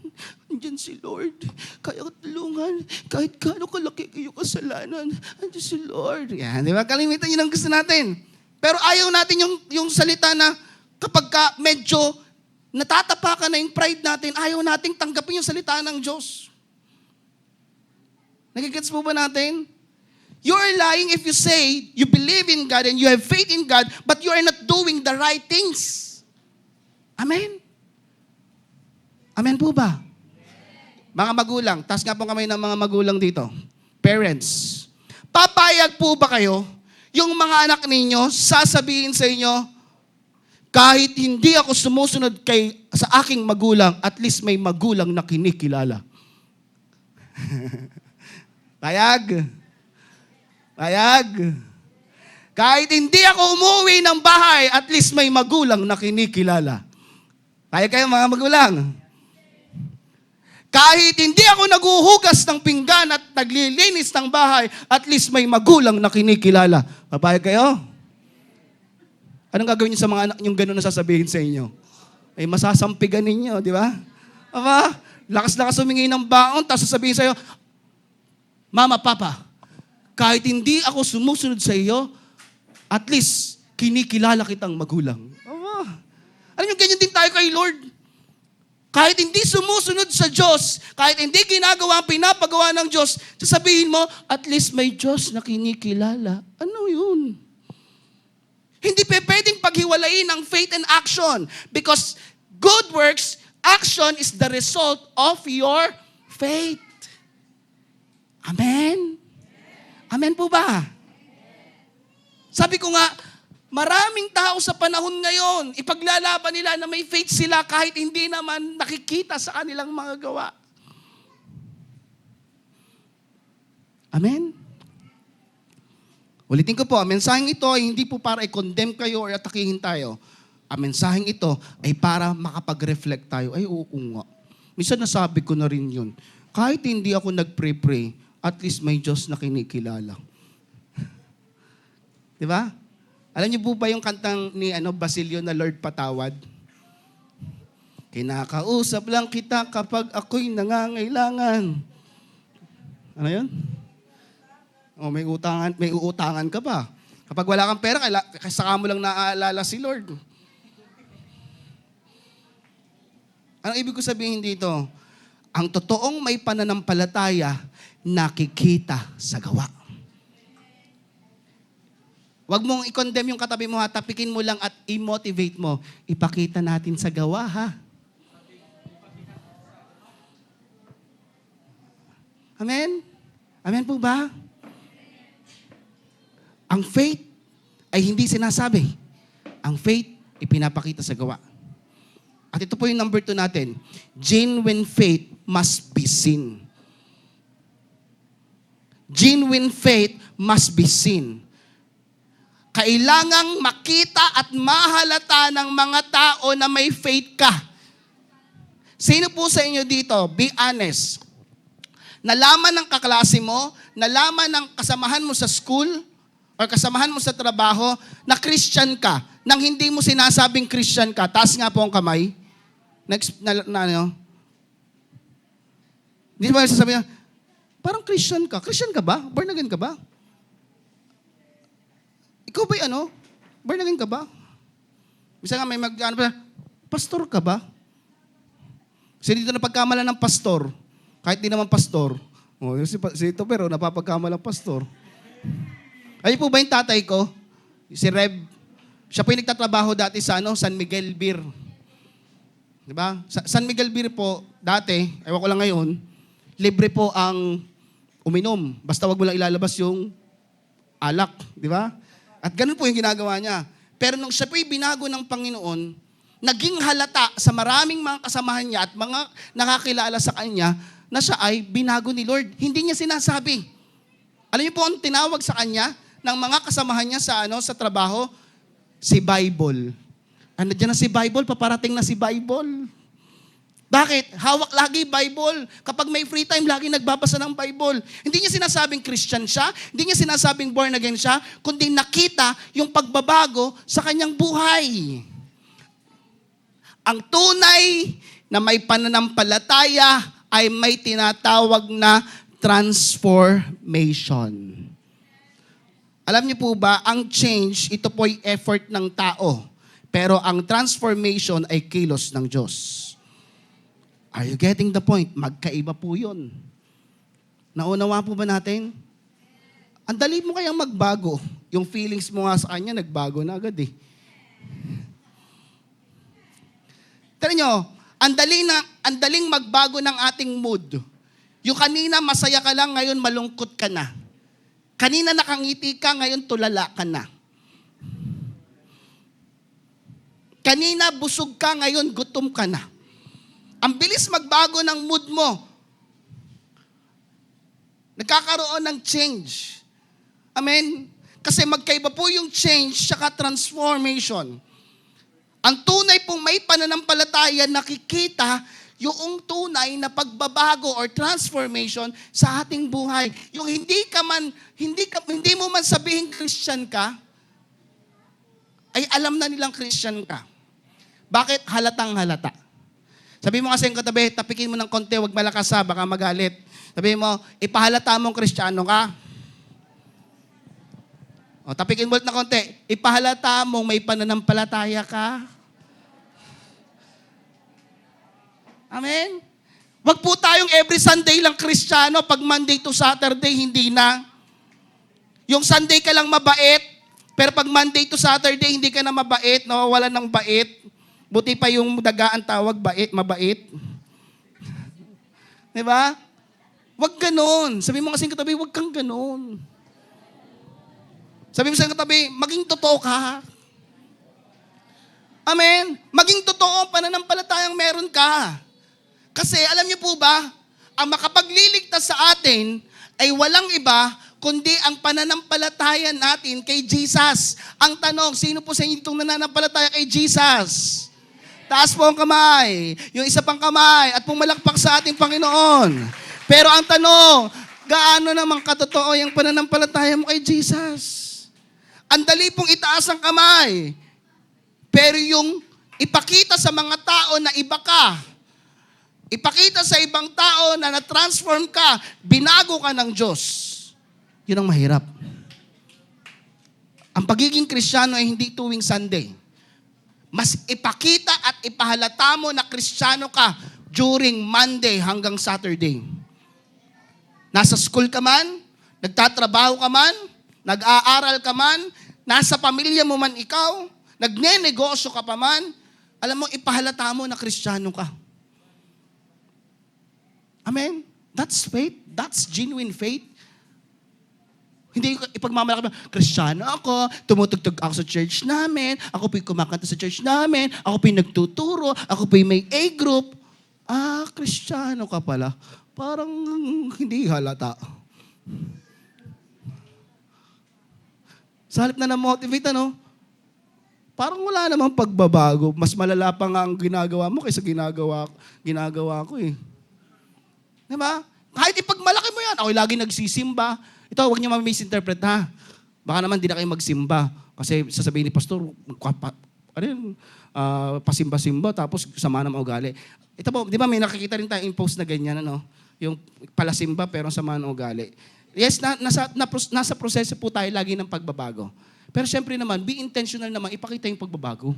[SPEAKER 4] andyan si Lord. Kaya tulungan, kahit gaano kalaki iyong kasalanan, andyan si Lord. Yan, di ba? Kalimitan yun ang gusto natin. Pero ayaw natin yung salita na kapag ka medyo natatapakan na yung pride natin, ayaw nating tanggapin yung salita ng Diyos. Nagigets po ba natin? You're lying if you say you believe in God and you have faith in God, but you are not doing the right things. Amen? Amen po ba? Mga magulang, taas nga po kamay ng mga magulang dito. Parents, papayag po ba kayo yung mga anak ninyo sasabihin sa inyo, kahit hindi ako sumusunod sa aking magulang, at least may magulang na kinikilala. Payag. Payag. Kahit hindi ako umuwi ng bahay, at least may magulang na kinikilala. Kaya kayo mga magulang. Kahit hindi ako naguhugas ng pinggan at naglilinis ng bahay, at least may magulang na kinikilala. Papayag kayo? Anong gagawin niyo sa mga anak niyong gano'n na sasabihin sa inyo? Ay masasampigan ninyo, di ba? Aba, lakas-lakas humingi ng baon, tapos sasabihin sa'yo, Mama, Papa, kahit hindi ako sumusunod sa iyo, at least kinikilala kitang magulang. Aba, alam niyo, ganyan din tayo kay Lord. Kahit hindi sumusunod sa Diyos, kahit hindi ginagawa ang pinapagawa ng Diyos, sasabihin mo, at least may Diyos na kinikilala. Ano yun? Hindi pwedeng paghiwalayin ang faith and action because good works, action is the result of your faith. Amen? Amen po ba? Sabi ko nga, maraming tao sa panahon ngayon, ipaglalaban nila na may faith sila kahit hindi naman nakikita sa kanilang mga gawa. Amen? Ulitin ko po, ang mensaheng ito ay hindi po para i-condemn kayo or atakihin tayo. Ang mensaheng ito ay para makapag-reflect tayo. Ay, oo nga. Minsan nasabi ko na rin yun. Kahit hindi ako nag-pray-pray, at least may Diyos na kinikilala. Di ba? Alam niyo po ba yung kantang ni Basilio na Lord Patawad? Kinakausap lang kita kapag ako'y nangangailangan. Ano yun? O may uutangan ka pa. Kapag wala kang pera, saka mo lang naaalala si Lord. Anong ibig ko sabihin dito? Ang totoong may pananampalataya, nakikita sa gawa. Huwag mong i-condemn yung katabi mo, ha? Tapikin mo lang at i-motivate mo. Ipakita natin sa gawa, ha? Amen? Amen po ba? Ang faith ay hindi sinasabi. Ang faith, ipinapakita sa gawa. At ito po yung number 2 natin. Genuine faith must be seen. Genuine faith must be seen. Kailangang makita at mahalata ng mga tao na may faith ka. Sino po sa inyo dito? Be honest. Nalaman ng kaklase mo, nalaman ng kasamahan mo sa school, or kasamahan mo sa trabaho, na Christian ka, nang hindi mo sinasabing Christian ka. Taas nga po ang kamay. Ano? Hindi ba sasabihin, parang Christian ka. Christian ka ba? Born again ka ba? Ikaw ba'y born again ka ba? Bisa nga may pastor ka ba? Kasi dito napagkamala ng pastor, kahit di naman pastor. Si ito pero napapagkamala ng pastor. Ayun po ba yung tatay ko? Si Rev. Siya po yung nagtatrabaho dati sa San Miguel Beer. Diba? San Miguel Beer po, dati, ewan ko lang ngayon, libre po ang uminom. Basta wag mo lang ilalabas yung alak. Di ba? At ganun po yung ginagawa niya. Pero nung siya po'y binago ng Panginoon, naging halata sa maraming mga kasamahan niya at mga nakakilala sa kanya na siya ay binago ni Lord. Hindi niya sinasabi. Alam niyo po ang tinawag sa kanya ng mga kasamahan niya sa trabaho? Si Bible. Diyan na si Bible, paparating na si Bible. Bakit? Hawak lagi Bible. Kapag may free time, lagi nagbabasa ng Bible. Hindi niya sinasabing Christian siya, hindi niya sinasabing born again siya, kundi nakita yung pagbabago sa kanyang buhay. Ang tunay na may pananampalataya ay may tinatawag na transformation. Alam niyo po ba, ang change, ito po ay effort ng tao. Pero ang transformation ay kilos ng Diyos. Are you getting the point? Magkaiba po yun. Naunawa po ba natin? Ang dali mo kayang magbago. Yung feelings mo nga sa kanya, nagbago na agad eh. Tara nyo, ang daling magbago ng ating mood. Yung kanina masaya ka lang, ngayon malungkot ka na. Kanina nakangiti ka, ngayon tulala ka na. Kanina busog ka, ngayon gutom ka na. Ang bilis magbago ng mood mo. Nagkakaroon ng change. Amen? Kasi magkaiba po yung change saka transformation. Ang tunay pong may pananampalataya nakikita yung tunay na pagbabago or transformation sa ating buhay. Yung hindi mo man sabihin Christian ka, ay alam na nilang Christian ka. Bakit? Halatang halata. Sabi mo kasi yung katabi, tapikin mo ng konti, wag malakas ha, baka magalit. Sabi mo, ipahalata mong Kristiyano ka. O, tapikin mo ulit ng konti, ipahalata mong may pananampalataya ka. Amen? Wag po tayong every Sunday lang Kristiyano, pag Monday to Saturday, hindi na. Yung Sunday ka lang mabait, pero pag Monday to Saturday, hindi ka na mabait, nawawalan ng bait. Buti pa yung dagaan tawag, mabait. Diba? Wag ganon. Sabi mo kasi katabi, wag kang ganon. Sabi mo sa katabi, maging totoo ka. Amen? Maging totoo ang pananampalatayang meron ka. Kasi alam niyo po ba, ang makapagliligtas sa atin ay walang iba kundi ang pananampalataya natin kay Jesus. Ang tanong, sino po sa inyo itong nananampalataya kay Jesus? Taas po ang kamay, yung isa pang kamay, at pumalakpak sa ating Panginoon. Pero ang tanong, gaano naman katotoo yung pananampalataya mo kay Jesus? Ang dali pong itaas ang kamay. Pero yung ipakita sa mga tao na iba ka, ipakita sa ibang tao na na-transform ka, binago ka ng Diyos, yun ang mahirap. Ang pagiging Kristiyano ay hindi tuwing Sunday. Mas ipakita at ipahalata mo na Kristiyano ka during Monday hanggang Saturday. Nasa school ka man, nagtatrabaho ka man, nag-aaral ka man, nasa pamilya mo man ikaw, nagne-negosyo ka pa man, alam mo, ipahalata mo na Kristiyano ka. Amen? That's faith. That's genuine faith. Hindi ko ipagmamalaki mo, Kristiyano ako, tumutugtog ako sa church namin, ako po'y kumakanta sa church namin, ako po'y nagtuturo, ako po'y may A-group. Kristiyano ka pala. Parang hindi halata. Sa halip na na-motivate, parang wala namang pagbabago. Mas malala pa nga ang ginagawa mo kaysa ginagawa ko eh. Diba? Kahit ipagmalaki mo yan, ako'y lagi nagsisimba. Ito, huwag niyo ma-misinterpret ha. Baka naman di na kayo magsimba. Kasi sasabihin ni pastor, pasimba-simba, tapos sama ng ugali. Ito po, di ba may nakikita rin tayong post na ganyan, yung palasimba pero sama ng ugali. Yes, nasa proseso po tayo lagi ng pagbabago. Pero syempre naman, be intentional naman, ipakita yung pagbabago.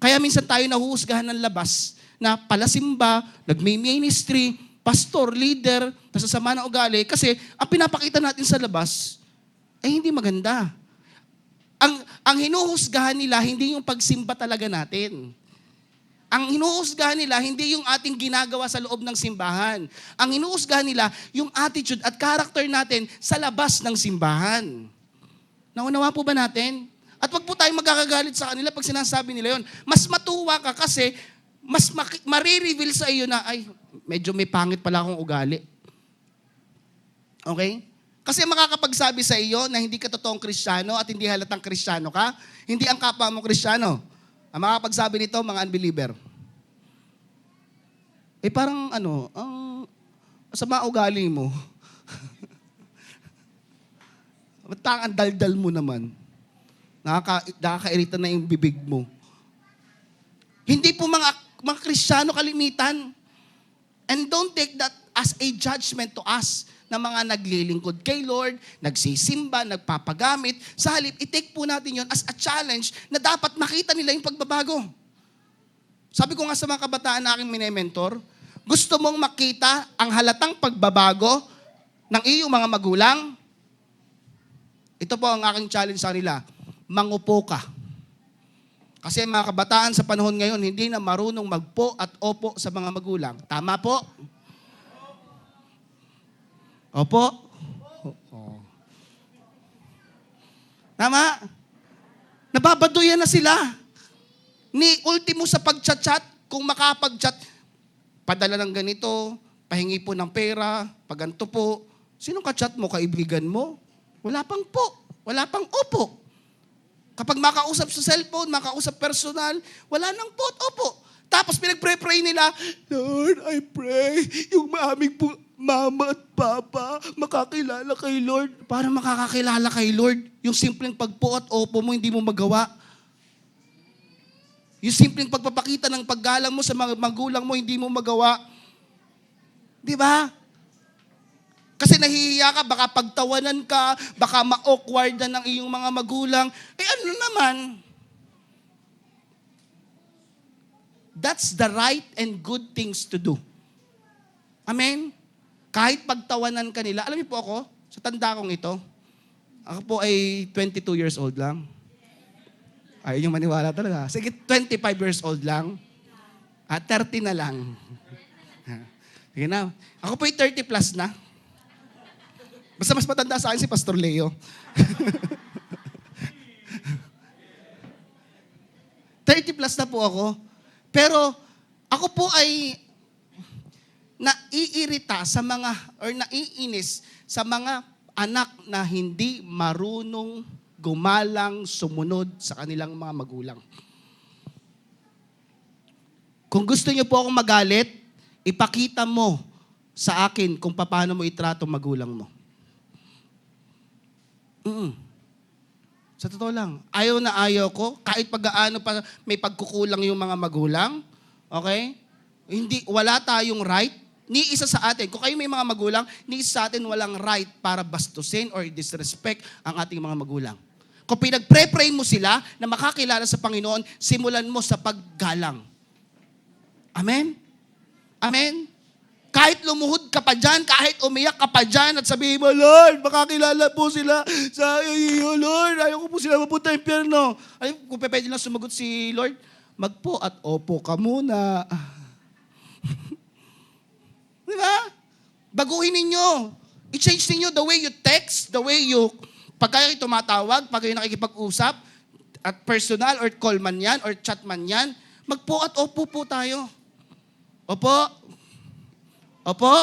[SPEAKER 4] Kaya minsan tayo nahuhusgahan ng labas na palasimba, nagme-ministry, pastor, leader, nasasama ng ugali, kasi ang pinapakita natin sa labas ay hindi maganda. Ang hinuhusgahan nila, hindi yung pagsimba talaga natin. Ang hinuhusgahan nila, hindi yung ating ginagawa sa loob ng simbahan. Ang hinuhusgahan nila, yung attitude at character natin sa labas ng simbahan. Naunawa po ba natin? At wag po tayong magkakagalit sa kanila pag sinasabi nila yon. Mas matuwa ka kasi mas marireveal sa iyo na, ay, medyo may pangit pala akong ugali. Okay? Kasi makakapagsabi sa iyo na hindi ka totoong Kristiyano at hindi halatang Kristiyano ka, hindi ang kapwa mo Kristiyano. Ang makakapagsabi nito, mga unbeliever. Parang ang sama ugali mo. Ba't ang daldal mo naman? Nakakairita na yung bibig mo. Hindi po mga Kristiyano kalimitan. And don't take that as a judgment to us na mga naglilingkod kay Lord, nagsisimba, nagpapagamit. Sa halip, i-take po natin yon as a challenge na dapat makita nila yung pagbabago. Sabi ko nga sa mga kabataan na aking minementor, gusto mong makita ang halatang pagbabago ng iyong mga magulang? Ito po ang aking challenge sa kanila. Mangupo ka. Kasi mga kabataan sa panahon ngayon, hindi na marunong magpo at opo sa mga magulang. Tama po? Opo? Tama? Nababaduyan na sila. Ni ultimo sa pag-chat, kung makapag-chat, padala ng ganito, pahingi po ng pera, paganto po. Sino ka-chat mo? Kaibigan mo? Wala pang po. Wala pang opo. Kapag makausap sa cellphone, makausap personal, wala nang pot, opo. Tapos pinag-pray nila, Lord, I pray, yung aming mama at papa, makakilala kay Lord. Para makakakilala kay Lord, yung simpleng pagpo at opo mo, hindi mo magawa. Yung simpleng pagpapakita ng paggalang mo sa mga magulang mo, hindi mo magawa. Di ba? Kasi nahihiya ka, baka pagtawanan ka, baka ma-awkward na ng iyong mga magulang. Eh ano naman? That's the right and good things to do. Amen? Kahit pagtawanan ka nila. Alam niyo po ako, sa tanda kong ito, ako po ay 22 years old lang. Ayaw yung maniwala talaga. Sige, 25 years old lang. 30 na lang. Sige na. Ako po ay 30 plus na. Basta mas matanda sa akin si Pastor Leo. 30 plus na po ako. Pero ako po ay naiirita sa mga, or naiinis sa mga anak na hindi marunong gumalang, sumunod sa kanilang mga magulang. Kung gusto niyo po akong magalit, ipakita mo sa akin kung paano mo itrato magulang mo. Sa totoo lang, ayaw na ayaw ko, kahit pag-aano pa may pagkukulang yung mga magulang, okay? Wala tayong right, ni isa sa atin, kung kayo may mga magulang, ni isa sa atin walang right para bastusin or disrespect ang ating mga magulang. Kung pinag-pray mo sila na makakilala sa Panginoon, simulan mo sa paggalang. Amen? Amen? Kahit lumuhod ka pa dyan, kahit umiyak ka pa dyan at sabihin mo, Lord, makakilala po sila sa iyo, Lord. Ayaw ko po sila mapunta sa impyerno. Ay, kung pwede lang sumagot si Lord, magpo at opo ka muna. Di ba? Baguhin ninyo. I-change ninyo the way you text, the way you, pag kayo tumatawag, pag kayo nakikipag-usap, at personal or call man yan, or chat man yan, magpo at opo po tayo. Opo. Opo.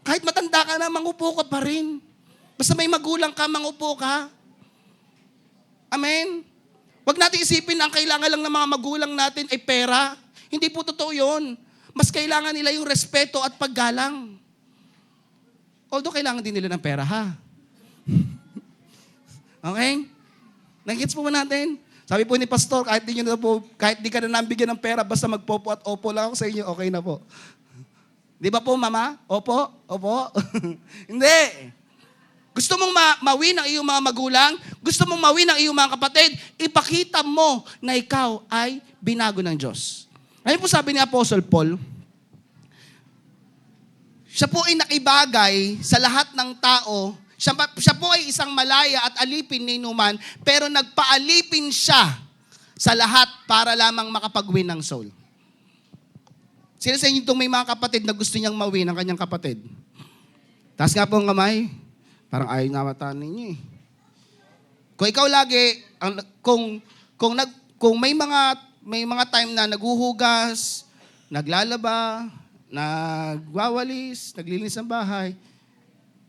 [SPEAKER 4] Kahit matanda ka na, mangupo ka pa rin. Basta may magulang ka, mangupo ka. Amen? Huwag natin isipin na ang kailangan lang ng mga magulang natin ay pera. Hindi po totoo yun. Mas kailangan nila yung respeto at paggalang. Although kailangan din nila ng pera, ha? Okay? Nag-gets po ba natin? Sabi po ni Pastor, kahit di ka na nabigyan ng pera, basta magpopo at opo lang ako sa inyo, okay na po. Di ba po, Mama? Opo? Opo? Hindi. Gusto mong mawin ang iyong mga magulang? Gusto mong mawin ang iyong mga kapatid? Ipakita mo na ikaw ay binago ng Diyos. Ano po sabi ni Apostle Paul? Siya po ay nakibagay sa lahat ng tao. Siya po ay isang malaya at alipin ni Numan, pero nagpaalipin siya sa lahat para lamang makapag-win ng soul. Sino sa inyo itong may mga kapatid na gusto niyang mawin ang kanyang kapatid? Taas nga po ang kamay. Parang ayaw na mataan ninyo eh. Kung ikaw lagi, kung may mga time na naghuhugas, naglalaba, nagwawalis, naglilinis ng bahay,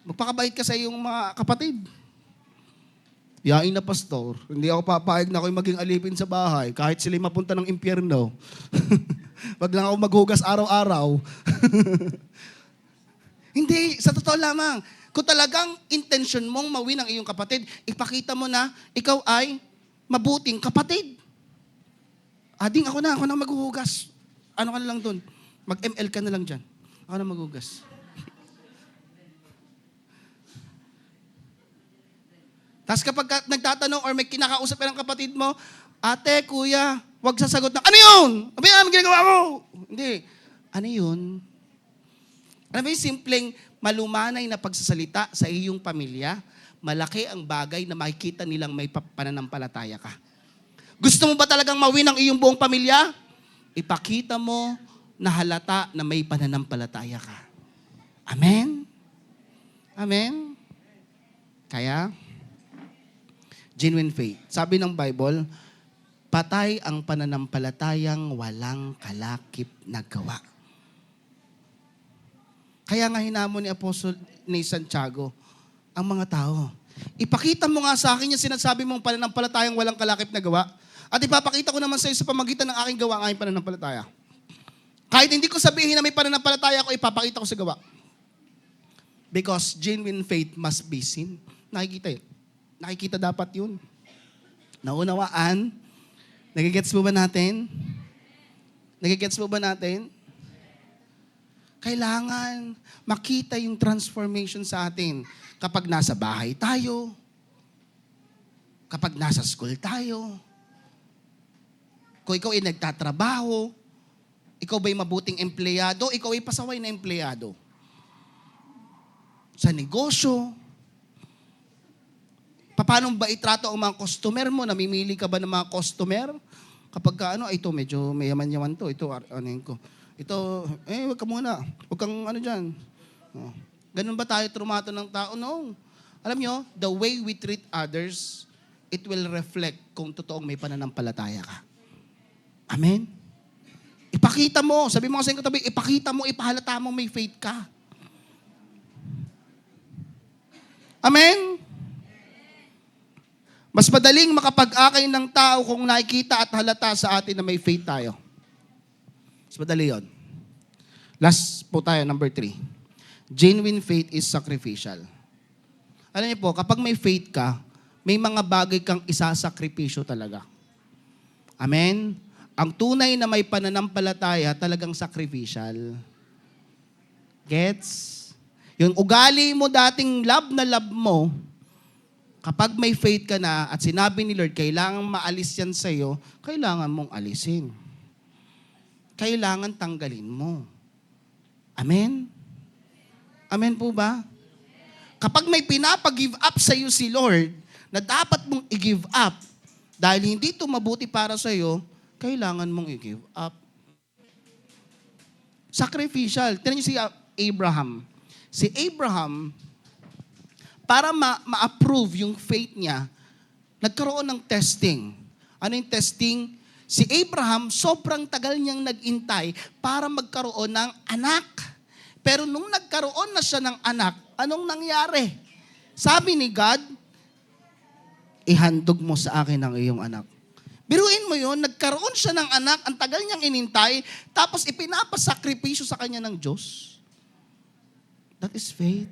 [SPEAKER 4] magpakabait ka sa iyong mga kapatid. Yain na pastor, hindi ako papayag na ako'y maging alipin sa bahay kahit sila'y mapunta ng impyerno. Wag lang ako maghugas araw-araw. Hindi, sa totoo lamang. Kung talagang intention mong mawin ang iyong kapatid, ipakita mo na ikaw ay mabuting kapatid. Ading, ako na maghuhugas. Ano ka na lang dun? Mag-ML ka na lang dyan. Ako na maghugas. Tapos kapag nagtatanong or may kinakausap ka ng kapatid mo, ate, kuya, huwag sasagot na, ano yun? Ano yung ginagawa mo? Hindi. Ano yun? Ano ba yung simpleng malumanay na pagsasalita sa iyong pamilya? Malaki ang bagay na makikita nilang may pananampalataya ka. Gusto mo ba talagang mawin ang iyong buong pamilya? Ipakita mo na halata na may pananampalataya ka. Amen? Amen? Kaya, genuine faith. Sabi ng Bible, patay ang pananampalatayang walang kalakip na gawa. Kaya nga hinamon ni Apostol ni Santiago ang mga tao. Ipakita mo nga sa akin yung sinasabi mong pananampalatayang walang kalakip na gawa. At ipapakita ko naman sa iyo sa pamagitan ng aking gawa ang aking pananampalataya. Kahit hindi ko sabihin na may pananampalataya ako, ipapakita ko sa gawa. Because genuine faith must be seen. Nakikita yun. Nakikita dapat yun. Naunawaan? Nagigets mo ba natin? Nagigets mo ba natin? Kailangan makita yung transformation sa atin kapag nasa bahay tayo, kapag nasa school tayo, kung ikaw ay nagtatrabaho, ikaw ba'y mabuting empleyado, ikaw ay pasaway na empleyado. Sa negosyo, paano ba itrato ang mga customer mo? Namimili ka ba ng mga customer? Kapag ito medyo mayaman-yaman to, ito, ko. Ito, wag ka muna. Wag kang dyan. Oh. Ganun ba tayo trumato ng tao? No. Alam nyo, the way we treat others, it will reflect kung totoong may pananampalataya ka. Amen? Ipakita mo. Sabi mo sa katabi, ipakita mo, ipahalata mo may faith ka. Amen? Mas madaling makapag-akay ng tao kung nakikita at halata sa atin na may faith tayo. Mas madali yun. Last po tayo, number 3. Genuine faith is sacrificial. Alam niyo po, kapag may faith ka, may mga bagay kang isasakripisyo talaga. Amen? Ang tunay na may pananampalataya, talagang sacrificial. Gets? Yung ugali mo dating love na love mo, kapag may faith ka na at sinabi ni Lord, kailangan maalis yan sa'yo, kailangan mong alisin. Kailangan tanggalin mo. Amen? Amen po ba? Kapag may pinapag-give up sa'yo si Lord, na dapat mong i-give up, dahil hindi ito mabuti para sa'yo, kailangan mong i-give up. Sacrificial. Tignan niyo si Abraham. Si Abraham, para ma-approve yung faith niya, nagkaroon ng testing. Ano yung testing? Si Abraham, sobrang tagal niyang nag-intay para magkaroon ng anak. Pero nung nagkaroon na siya ng anak, anong nangyari? Sabi ni God, ihandog mo sa akin ang iyong anak. Biruin mo yun, nagkaroon siya ng anak, ang tagal niyang inintay, tapos ipinapasakripisyo sa kanya ng Diyos. That is faith.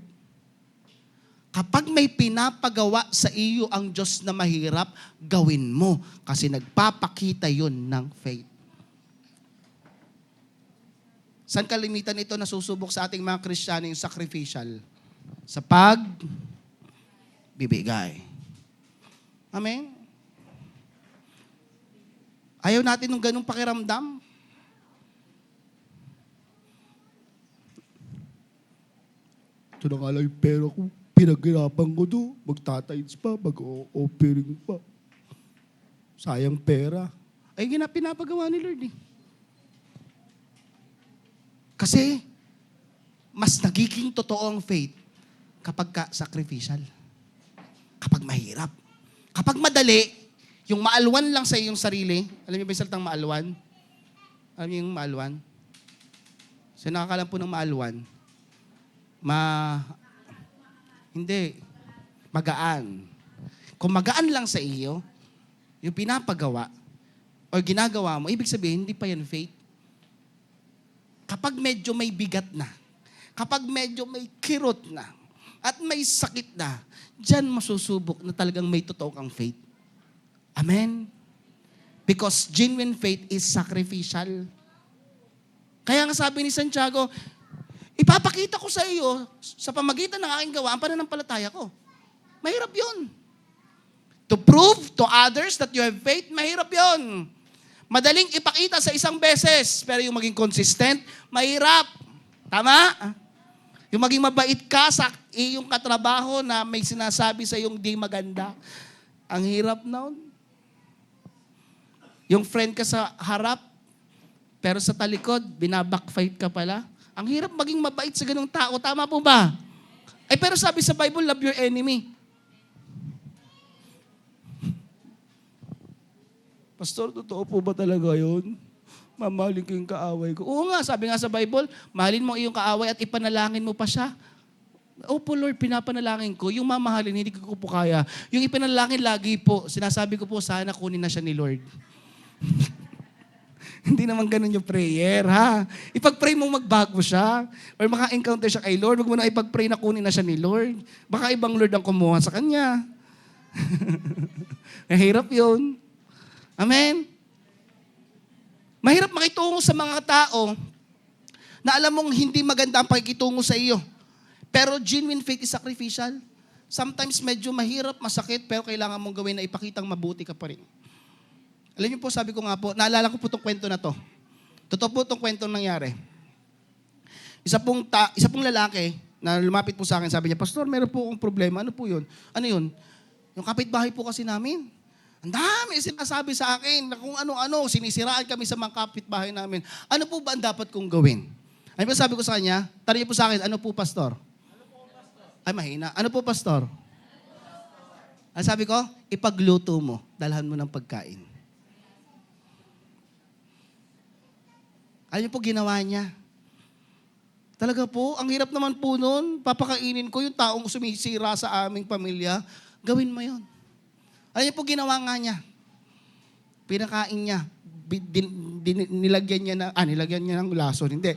[SPEAKER 4] Kapag may pinapagawa sa iyo ang Diyos na mahirap, gawin mo. Kasi nagpapakita yun ng faith. Saan kalimitan ito nasusubok sa ating mga Kristiyano yung sacrificial? Sa pagbibigay. Amen? Ayaw natin ng ganung pakiramdam. Ito na nga lang yung pera ko. Pinaghirapan ko to. Magtatides pa, mag-offering pa. Sayang pera. Ay, pinapagawa ni Lord eh. Kasi, mas nagiging totoo ang faith kapag sacrificial. Kapag mahirap. Kapag madali, yung maalwan lang sa iyong sarili, alam niyo ba yung salitang maalwan? Alam niyo yung maalwan? So nakakalam po ng maalwan, hindi, magaan. Kung magaan lang sa iyo, yung pinapagawa, o ginagawa mo, ibig sabihin, hindi pa yan faith. Kapag medyo may bigat na, kapag medyo may kirot na, at may sakit na, dyan masusubok na talagang may totoo kang faith. Amen? Because genuine faith is sacrificial. Kaya nga sabi ni Santiago, ipapakita ko sa iyo, sa pamagitan ng aking gawa, ang pananampalataya ko. Mahirap yun. To prove to others that you have faith, mahirap yun. Madaling ipakita sa isang beses, pero yung maging consistent, mahirap. Tama? Yung maging mabait ka sa iyong katrabaho na may sinasabi sa iyong di maganda, ang hirap nun. Yung friend ka sa harap, pero sa talikod, binabackfight ka pala. Ang hirap maging mabait sa ganung tao. Tama po ba? Eh, pero sabi sa Bible, love your enemy. Pastor, totoo po ba talaga yun? Mamahalin ko yung kaaway ko. Oo nga, sabi nga sa Bible, mahalin mo iyong kaaway at ipanalangin mo pa siya. Opo Lord, pinapanalangin ko. Yung mamahalin, hindi ko po kaya. Yung ipinalangin lagi po, sinasabi ko po, sana kunin na siya ni Lord. Hindi naman ganun yung prayer, ha? Ipag-pray mo magbago siya. Or maka-encounter siya kay Lord. Huwag mo na ipag-pray na kunin na siya ni Lord. Baka ibang Lord ang kumuha sa kanya. Mahirap yun. Amen? Mahirap makitungo sa mga tao na alam mong hindi maganda ang pakikitungo sa iyo. Pero genuine faith is sacrificial. Sometimes medyo mahirap, masakit, pero kailangan mong gawin na ipakitang mabuti ka pa rin. Alam niyo po, sabi ko nga po, naalala ko po itong kwento na to. Totoo po itong kwento nangyari. Isa pong lalaki na lumapit po sa akin, sabi niya, Pastor, meron po akong problema. Ano po yun? Ano yun? Yung kapitbahay po kasi namin. Ang dami sinasabi sa akin na kung ano-ano, sinisiraan kami sa mga kapitbahay namin. Ano po ba ang dapat kong gawin? Ano po sabi ko sa kanya? Tanong niyo po sa akin, ano po, Pastor? Ay, mahina. Ano po, Pastor? Ano sabi ko? Ipagluto mo. Dalhan mo ng pagkain. Ano po ginawa niya? Talaga po, ang hirap naman po nun. Papakainin ko yung taong sumisira sa aming pamilya. Gawin mo yun. Ano po ginawa nga niya? Pinakain niya. Nilagyan niya ng lason. Hindi.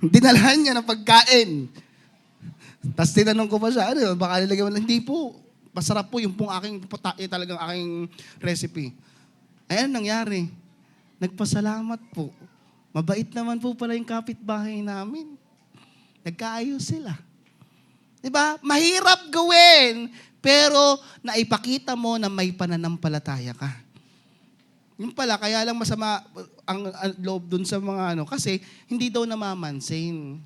[SPEAKER 4] Dinalhan niya ng pagkain. Tapos tinanong ko pa siya, ano yun? Baka nilagyan mo, hindi po. Masarap po yung pong talagang aking recipe. Ayan nangyari. Nagpasalamat po. Mabait naman po pala yung kapitbahay namin. Nagkaayos sila. Diba? Mahirap gawin, pero naipakita mo na may pananampalataya ka. Yung pala, kaya lang masama ang loob dun sa mga kasi hindi daw namamansin.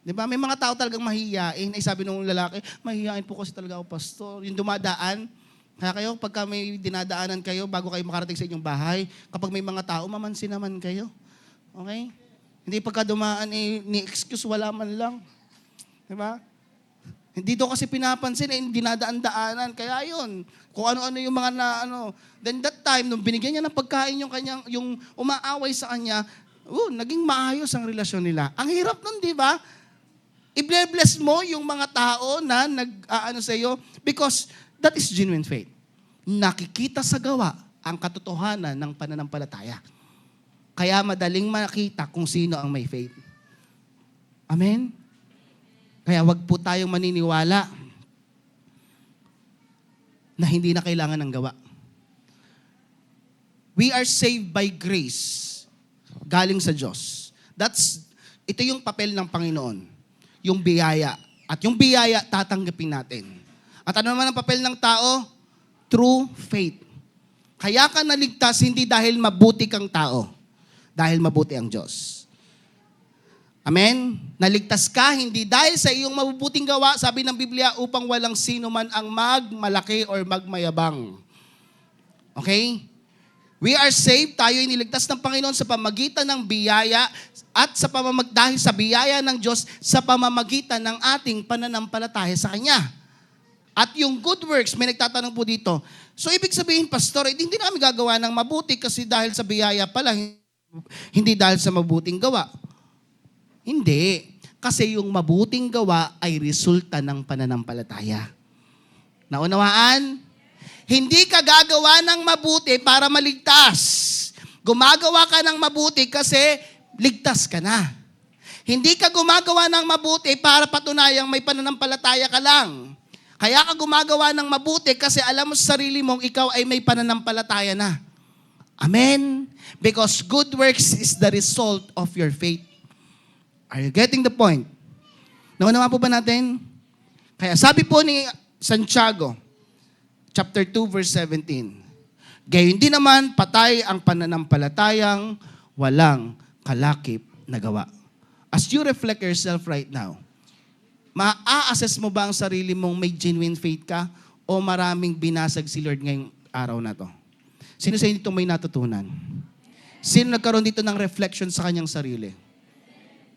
[SPEAKER 4] Di ba? May mga tao talagang mahihiyain. Ay sabi nung lalaki, mahihiyain po kasi talaga ako, Pastor. Yung dumadaan, kaya kayo, pagka may dinadaanan kayo, bago kayo makarating sa inyong bahay, kapag may mga tao, mamansin naman kayo. Okay? Hindi pagka dumaan, ni-excuse, wala man lang. Di ba? Hindi daw kasi pinapansin, dinadaan-daanan. Kaya yun, kung ano-ano yung mga Then that time, nung binigyan niya ng pagkain yung umaaway sa kanya, naging maayos ang relasyon nila. Ang hirap nun, di ba? I-bless mo yung mga tao na sa iyo because that is genuine faith. Nakikita sa gawa ang katotohanan ng pananampalataya. Kaya madaling makita kung sino ang may faith. Amen? Kaya wag po tayong maniniwala na hindi na kailangan ng gawa. We are saved by grace. Galing sa Diyos. Ito yung papel ng Panginoon. Yung biyaya. At yung biyaya, tatanggapin natin. At ano naman ang papel ng tao? True faith. Kaya ka naligtas hindi dahil mabuti kang tao. Dahil mabuti ang Diyos. Amen? Naligtas ka hindi dahil sa iyong mabubuting gawa, sabi ng Biblia, upang walang sino man ang magmalaki or magmayabang. Okay? We are saved, tayo ay niligtas ng Panginoon sa pamamagitan ng biyaya at dahil sa biyaya ng Diyos sa pamamagitan ng ating pananampalataya sa Kanya. At yung good works, may nagtatanong po dito. So ibig sabihin, Pastor, hindi namin gagawa ng mabuti kasi dahil sa biyaya pala, hindi dahil sa mabuting gawa. Hindi. Kasi yung mabuting gawa ay resulta ng pananampalataya. Naunawaan? Hindi ka gagawa ng mabuti para maligtas. Gumagawa ka ng mabuti kasi ligtas ka na. Hindi ka gumagawa ng mabuti para patunayang may pananampalataya ka lang. Kaya ka gumagawa ng mabuti kasi alam mo sa sarili mong ikaw ay may pananampalataya na. Amen? Because good works is the result of your faith. Are you getting the point? Naunawa po ba natin? Kaya sabi po ni Santiago, chapter 2, verse 17, gayon din naman, patay ang pananampalatayang walang kalakip na gawa. As you reflect yourself right now, maa-assess mo ba ang sarili mong may genuine faith ka o maraming binasag si Lord ngayong araw na to? Sino sa inyo dito may natutunan? Sino nagkaroon dito ng reflection sa kanyang sarili?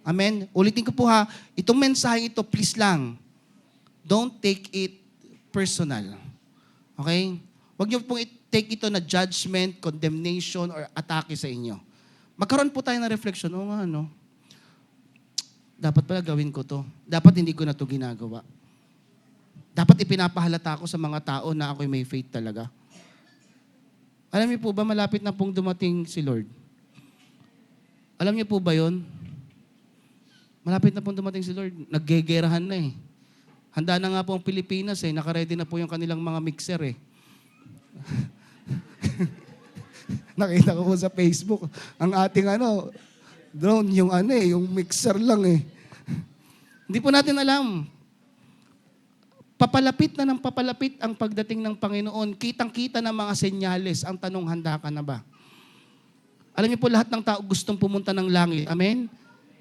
[SPEAKER 4] Amen? Ulitin ko po ha, itong mensahe ito, please lang, don't take it personal. Okay? Huwag niyo pong take ito na judgment, condemnation, or atake sa inyo. Magkaroon po tayo ng reflection. Oo nga, no? dapat pala gawin ko to. Dapat hindi ko na to ginagawa. Dapat ipinapahalata ko sa mga tao na ako'y may faith talaga. Alam niyo po ba, malapit na pong dumating si Lord? Alam niyo po ba yon? Malapit na pong dumating si Lord. Naggegerahan na eh. Handa na nga po ang Pilipinas eh. Nakaredy na po yung kanilang mga mixer eh. Nakita ko po sa Facebook, ang ating drone, yung mixer lang eh. Hindi po natin alam. Papalapit na ng papalapit ang pagdating ng Panginoon. Kitang-kita ng mga senyales. Ang tanong, handa ka na ba? Alam niyo po, lahat ng tao gustong pumunta ng langit. Amen?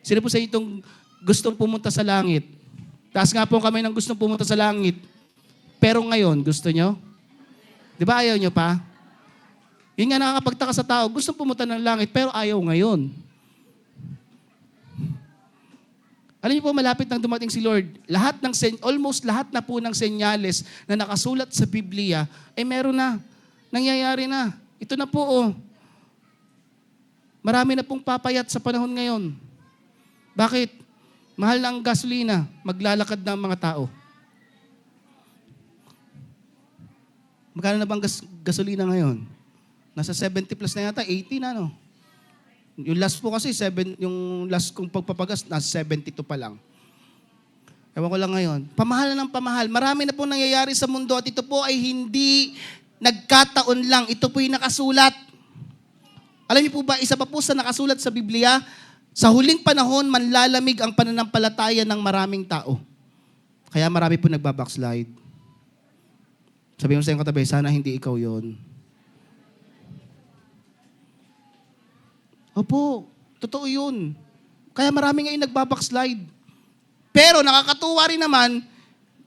[SPEAKER 4] Sino po sa itong gustong pumunta sa langit? Taas nga po kami ng gustong pumunta sa langit. Pero ngayon, gusto nyo? Di ba ayaw nyo pa? Yun nga nakakapagtaka sa tao, gustong pumunta ng langit, pero ayaw ngayon. Alam niyo po, malapit nang dumating si Lord, almost lahat na po ng senyales na nakasulat sa Biblia, meron na. Nangyayari na. Ito na po, oh. Marami na pong papayat sa panahon ngayon. Bakit? Mahal na ang gasolina, maglalakad na ang mga tao. Magkano na bang gasolina ngayon? Nasa 70 plus na yata, 80 na, no? Yung last po kasi, yung last kong pagpapagas, nasa 72 pa lang. Ewan ko lang ngayon. Pamahal na ng pamahal. Marami na po nangyayari sa mundo at ito po ay hindi nagkataon lang. Ito po yung nakasulat. Alam niyo po ba, isa pa po sa nakasulat sa Biblia, sa huling panahon, manlalamig ang pananampalataya ng maraming tao. Kaya marami po nagbabackslide. Sabi mo sa iyong katabi, sana hindi ikaw yon. Opo, totoo yun. Kaya marami ngayon nagbabackslide. Pero nakakatuwa rin naman,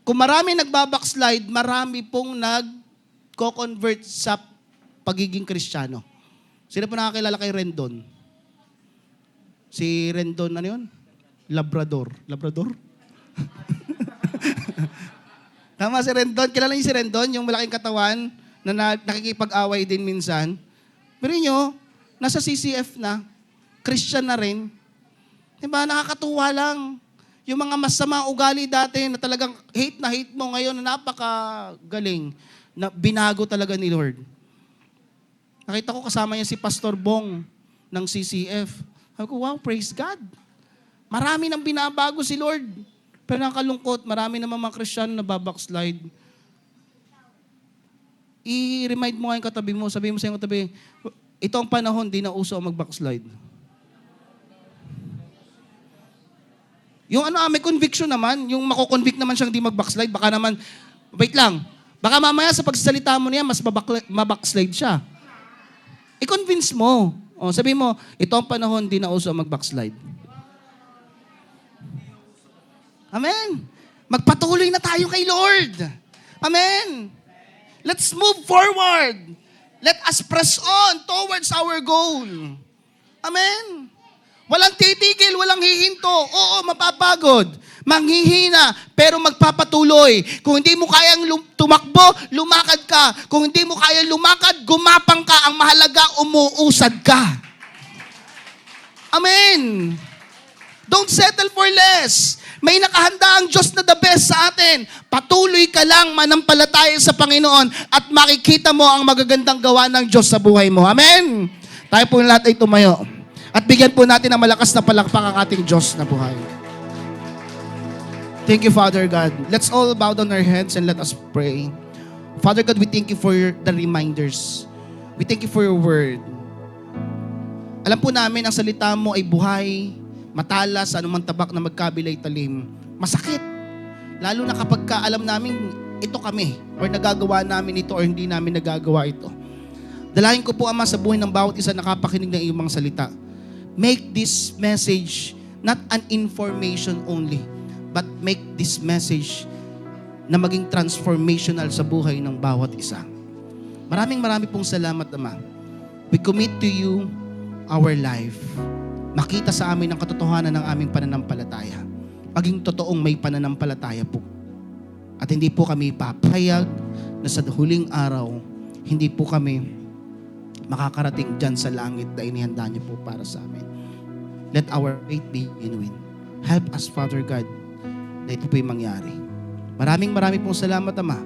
[SPEAKER 4] kung marami nagbabackslide, marami pong nag-convert sa pagiging Kristiyano. Sino po nakakilala kay Rendon? Si Rendon, ano yun? Labrador. Labrador? Tama si Rendon. Kilala niyo si Rendon, yung malaking katawan na nakikipag-away din minsan. Pero nyo, nasa CCF na, Christian na rin. Diba, nakakatuwa lang. Yung mga masama ugali dati na talagang hate na hate mo ngayon na napakagaling, na binago talaga ni Lord. Nakita ko kasama niya si Pastor Bong ng CCF. Sabi ko, wow, praise God. Marami nang binabago si Lord. Pero nakakalungkot, marami naman mga Christian na babackslide. I-remind mo nga yung katabi mo, sabihin mo sa yung katabi, ito ang panahon, di na uso ang mag-backslide. Yung may conviction naman, yung mako-convict naman siyang di mag-backslide, baka naman, wait lang, baka mamaya sa pagsasalita mo niya, mas mabackslide siya. I-convince mo. O, sabihin mo, ito ang panahon, di na uso ang mag-backslide. Amen. Magpatuloy na tayo kay Lord. Amen. Let's move forward. Let us press on towards our goal. Amen. Walang titigil, walang hihinto. Oo, mapapagod, manghihina, pero magpapatuloy. Kung hindi mo kayang tumakbo, lumakad ka. Kung hindi mo kayang lumakad, gumapang ka. Ang mahalaga, umuusad ka. Amen. Don't settle for less. May nakahanda ang Diyos na the best sa atin. Patuloy ka lang manampalataya sa Panginoon at makikita mo ang magagandang gawa ng Diyos sa buhay mo. Amen? Tayo po lahat ay tumayo. At bigyan po natin ng malakas na palakpak ang ating Diyos na buhay. Thank you, Father God. Let's all bow down our heads and let us pray. Father God, we thank you for the reminders. We thank you for your word. Alam po namin ang salita mo ay buhay, matalas, anumang tabak na magkabilay talim. Masakit. Lalo na kapag alam namin ito kami or nagagawa namin ito or hindi namin nagagawa ito. Dalahin ko po, Ama, sa buhay ng bawat isa nakapakinig ng iyong mga salita. Make this message not an information only, but make this message na maging transformational sa buhay ng bawat isa. Maraming pong salamat, Ama. We commit to you our life. Makita sa amin ang katotohanan ng aming pananampalataya. Maging totoong may pananampalataya po. At hindi po kami papayag na sa huling araw, hindi po kami makakarating dyan sa langit na inihanda niyo po para sa amin. Let our faith be genuine. Help us, Father God, na ito po'y mangyari. Maraming pong salamat, Ama.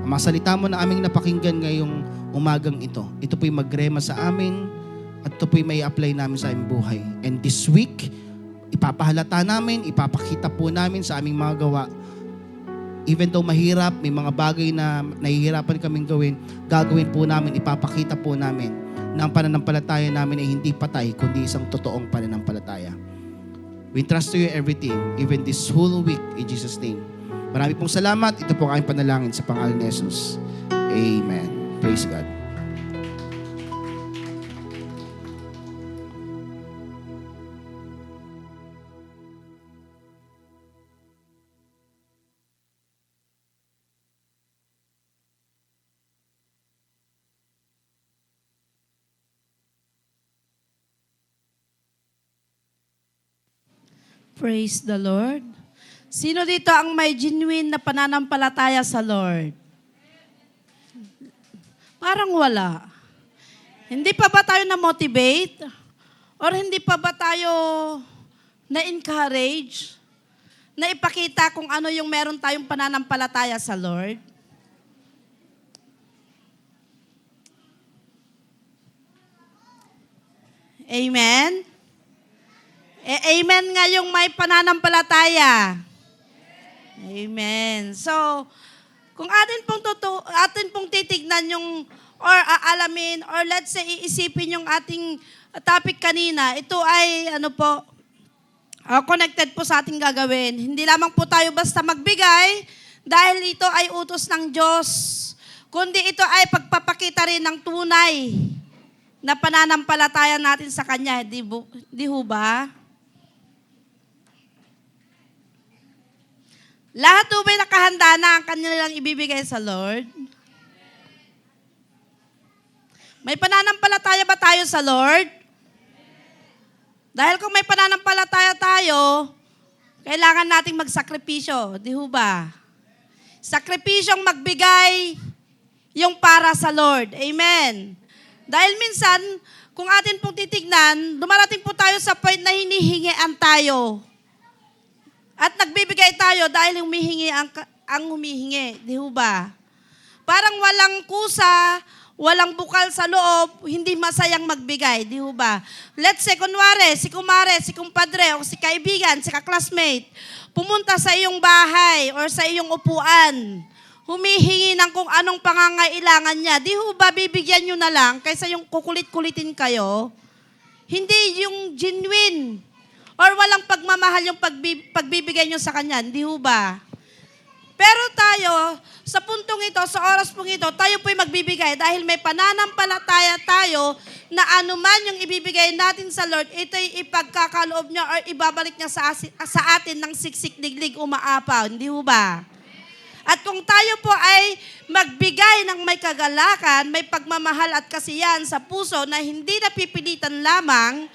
[SPEAKER 4] Ang mga salita mo na aming napakinggan ngayong umagang ito, ito po'y magrema sa amin at ito po'y may apply namin sa aming buhay. And this week, ipapahalata namin, ipapakita po namin sa aming mga gawa. Even though mahirap, may mga bagay na nahihirapan kaming gawin, gagawin po namin, ipapakita po namin na ang pananampalataya namin ay hindi patay, kundi isang totoong pananampalataya. We trust to you everything, even this whole week, in Jesus' name. Marami pong salamat. Ito po ang aking panalangin sa pangalan ni Jesus. Amen. Praise God.
[SPEAKER 2] Praise the Lord. Sino dito ang may genuine na pananampalataya sa Lord? Parang wala. Hindi pa ba tayo na-motivate? Or hindi pa ba tayo na-encourage? Na ipakita kung ano yung meron tayong pananampalataya sa Lord? Amen? Amen nga yung may pananampalataya. Amen. So, kung atin pong titignan yung or aalamin or let's say iisipin yung ating topic kanina, ito ay connected po sa ating gagawin. Hindi lamang po tayo basta magbigay dahil ito ay utos ng Diyos, kundi ito ay pagpapakita rin ng tunay na pananampalataya natin sa Kanya. Di ho ba? Lahat po ba'y nakahanda na ang kanilang ibibigay sa Lord? May pananampalataya ba tayo sa Lord? Dahil kung may pananampalataya tayo, kailangan nating magsakripisyo. Di ho ba? Sakripisyong magbigay yung para sa Lord. Amen. Dahil minsan, kung atin pong titignan, dumarating po tayo sa point na hinihingian tayo. At nagbibigay tayo dahil humihingi ang humihingi. Di ho ba? Parang walang kusa, walang bukal sa loob, hindi masayang magbigay. Di ho ba? Let's say, kunwari, si kumare, si kumpadre, o si kaibigan, si kaklasmate, pumunta sa iyong bahay or sa iyong upuan, humihingi ng kung anong pangangailangan niya. Di ho ba bibigyan nyo na lang kaysa yung kukulit-kulitin kayo? Hindi yung genuine. Or walang pagmamahal yung pagbibigay nyo sa Kanya. Hindi ho ba? Pero tayo, sa puntong ito, sa oras pong ito, tayo po'y magbibigay dahil may pananampalataya tayo na anuman yung ibibigay natin sa Lord, ito'y ipagkakaloob niya or ibabalik niya sa atin ng siksik diglig umaapaw. Hindi ho ba? At kung tayo po ay magbigay ng may kagalakan, may pagmamahal at kasiyahan sa puso na hindi napipilitan lamang,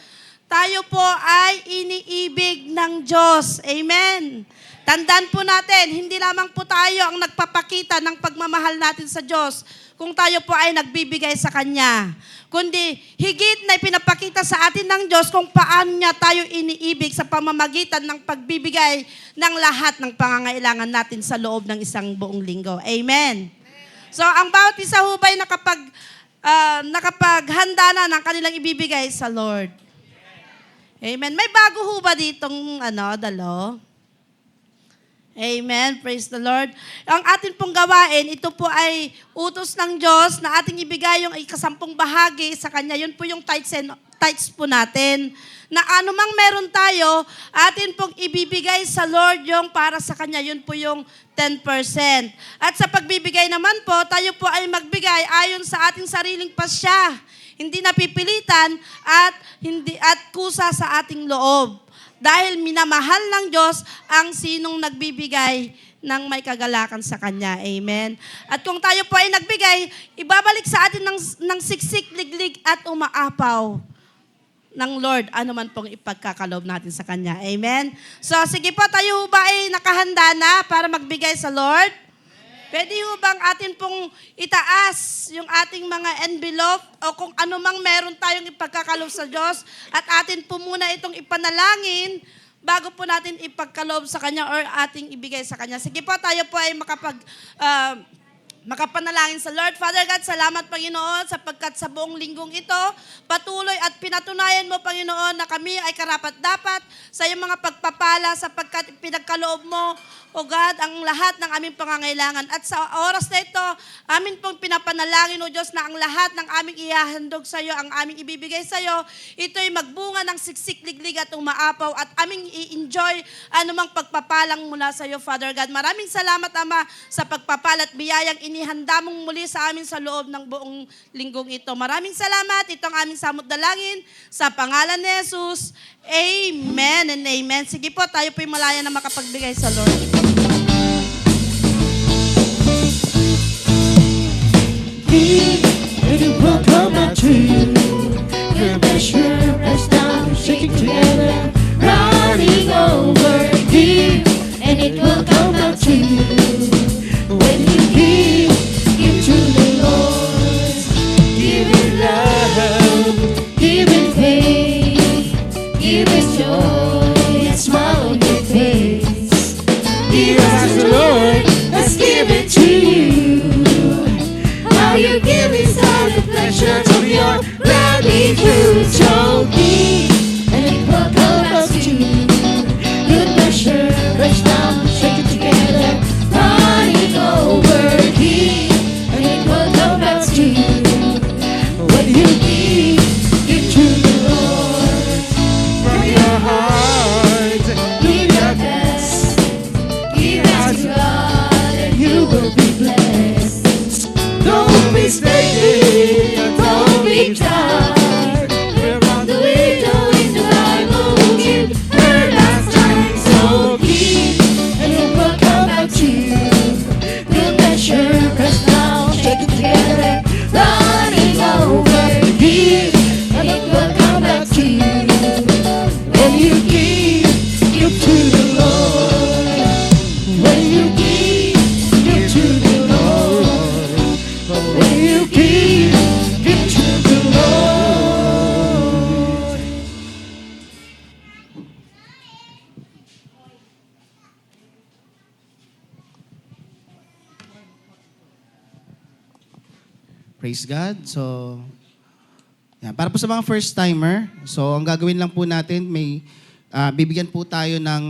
[SPEAKER 2] tayo po ay iniibig ng Diyos. Amen. Tandaan po natin, hindi lamang po tayo ang nagpapakita ng pagmamahal natin sa Diyos kung tayo po ay nagbibigay sa Kanya. Kundi higit na ipinapakita sa atin ng Diyos kung paano niya tayo iniibig sa pamamagitan ng pagbibigay ng lahat ng pangangailangan natin sa loob ng isang buong linggo. Amen. So ang bawat isa ho ba'y nakapaghanda na ng kanilang ibibigay sa Lord? Amen. May bago ho ba ditong dalo? Amen. Praise the Lord. Ang atin pong gawain, ito po ay utos ng Diyos na ating ibigay yung 10% bahagi sa Kanya. Yun po yung tithes po natin. Na anumang meron tayo, atin pong ibibigay sa Lord yung para sa Kanya. Yun po yung 10%. At sa pagbibigay naman po, tayo po ay magbigay ayon sa ating sariling pasya. Hindi napipilitan at kusa sa ating loob. Dahil minamahal ng Diyos ang sinong nagbibigay ng may kagalakan sa Kanya. Amen. At kung tayo po ay nagbigay, ibabalik sa atin ng siksik, liglig at umaapaw ng Lord, ano man pong ipagkakaloob natin sa Kanya. Amen. So sige po, tayo ba ay nakahanda na para magbigay sa Lord? Pwede ho bang atin pong itaas yung ating mga envelope o kung ano mang meron tayong ipagkakaloob sa Diyos at atin po muna itong ipanalangin bago po natin ipagkaloob sa Kanya or ating ibigay sa Kanya. Sige po, tayo po ay makapanalangin sa Lord. Father God, salamat Panginoon sapagkat sa buong linggong ito, patuloy at pinatunayan mo Panginoon na kami ay karapat-dapat sa iyong mga pagpapala sapagkat pinagkaloob mo, O God, ang lahat ng aming pangangailangan. At sa oras na ito, amin pong pinapanalangin, O Diyos, na ang lahat ng aming ihahandog sa iyo, ang aming ibibigay sa iyo, ito'y magbunga ng siksik, liglig at umaapaw at aming i-enjoy anumang pagpapalang mula sa iyo, Father God. Maraming salamat, Ama, sa pagpapala at biyayang inihanda mong muli sa amin sa loob ng buong linggong ito. Maraming salamat. Ito ang aming samot dalangin sa pangalan ni Jesus. Amen and amen. Sige po, tayo po'y malaya na makapagbigay sa Lord.
[SPEAKER 5] And it will come back to you. The measure pressed down, shaking together, running over. Give, and it will come back to you. When you give to the Lord. Give it love, give it faith, give it joy, and smile on your face. Give us the Lord, let's give it to you. How you give is all the pleasure of your gratitude. So give, and it will come back to you. Good measure, press down, shake it together, running over. Give, and it will come back to you. When you give to the Lord from your heart, give your best, give it to God, and you will be blessed. Don't be slazy, don't be tired. Around the window in the Bible, give her last time. So give, and it will come back to you. Good measure, press down, shake it together, running over. Give, and it will come back to you. When you give to the Lord. When you give to the Lord. When you give to the Lord.
[SPEAKER 4] Praise God. So, yan. Para po sa mga first timer, so ang gagawin lang po natin, may bibigyan po tayo ng